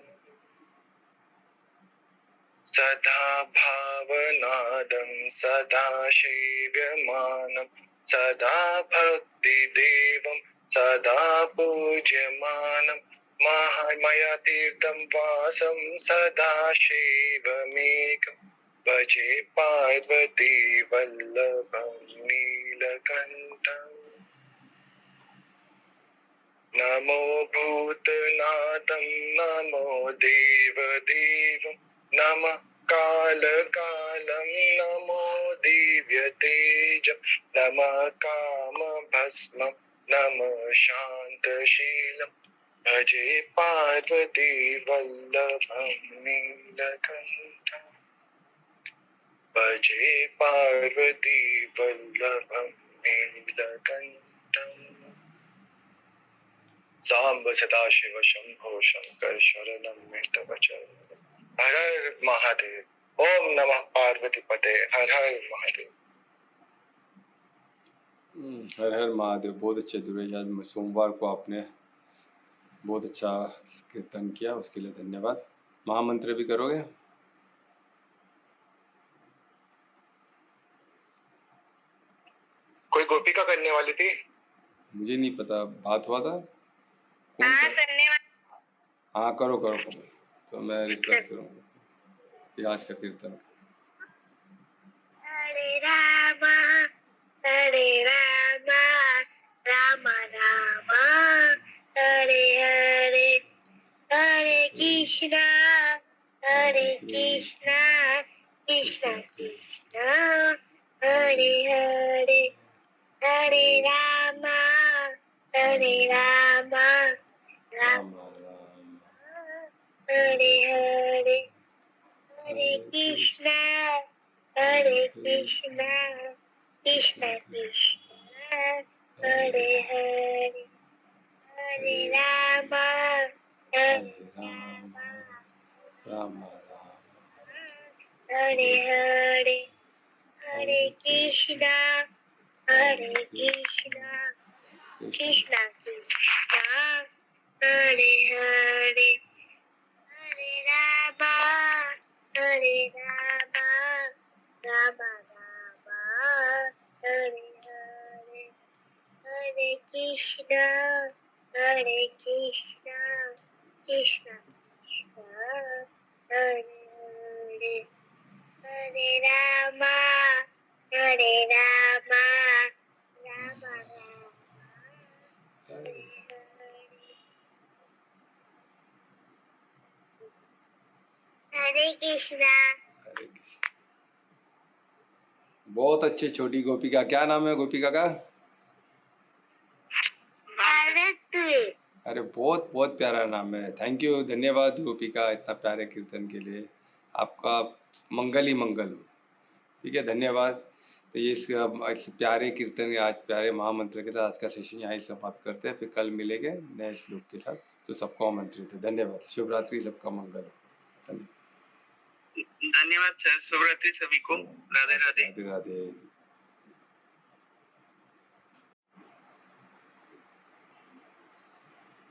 सदा भावनादं सदा सेव्यमानं सदा भक्तिदेवं सदा पूज्यमानं महामया तीर्थं वासं सदा शिवमेकं भजे पार्वती वल्लभं नीलकण्ठम् नमो भूतनाथं नमो देवदेवं नमः कालकालं नमो दिव्यतेजं नमः कामभस्मं नमः शान्तशीलं भजे पार्वती वल्लभं नीलकण्ठम् भजे पार्वती वल्लभं नीलकण्ठम् सांब सदाशिव शंभो शंकर शरणं मे तव चरणं हर हर महादेव ओम नमः पार्वती पते हर हर महादेव। हर हर महादेव। बहुत अच्छे दुर्गेश, आज सोमवार को आपने बहुत अच्छा कीर्तन किया, उसके लिए धन्यवाद। महामंत्र भी करोगे? कोई गोपिका करने वाली थी? मुझे नहीं पता, बात हुआ था कौन हाँ कर? धन्यवाद। हाँ करो करो करो, तो मैं रिक्वेस्ट करूँगा कि आज का कीर्तन। हरे राम राम राम हरे हरे हरे कृष्णा कृष्ण कृष्ण हरे हरे हरे राम राम राम हरे हरे हरे कृष्ण कृष्ण कृष्ण हरे हरे हरे राम राम राम हरे हरे हरे कृष्ण कृष्ण कृष्ण हरे हरे हरे राम राम हरे हरे हरे कृष्ण कृष्ण कृष्ण हरे हरे हरे राम राम हरे हरे कृष्णा। हरे कृष्ण। बहुत अच्छे छोटी गोपिका, क्या नाम है गोपिका का? भारत। अरे बहुत बहुत प्यारा नाम है। थैंक यू, धन्यवाद गोपिका, इतना प्यारे कीर्तन के लिए। आपका मंगल ही मंगल हो। ठीक है, धन्यवाद। तो ये इस प्यारे कीर्तन या आज प्यारे महामंत्र के साथ आज का सेशन यहाँ ही समाप्त करते हैं। फिर कल मिलेंगे नए श्लोक के साथ। तो सबको आमंत्रित है। धन्यवाद। शुभ रात्रि। सबका मंगल हो। धन्यवाद। धन्यवाद सर। शुभ रात्रि सभी को। राधे राधे। राधे राधे।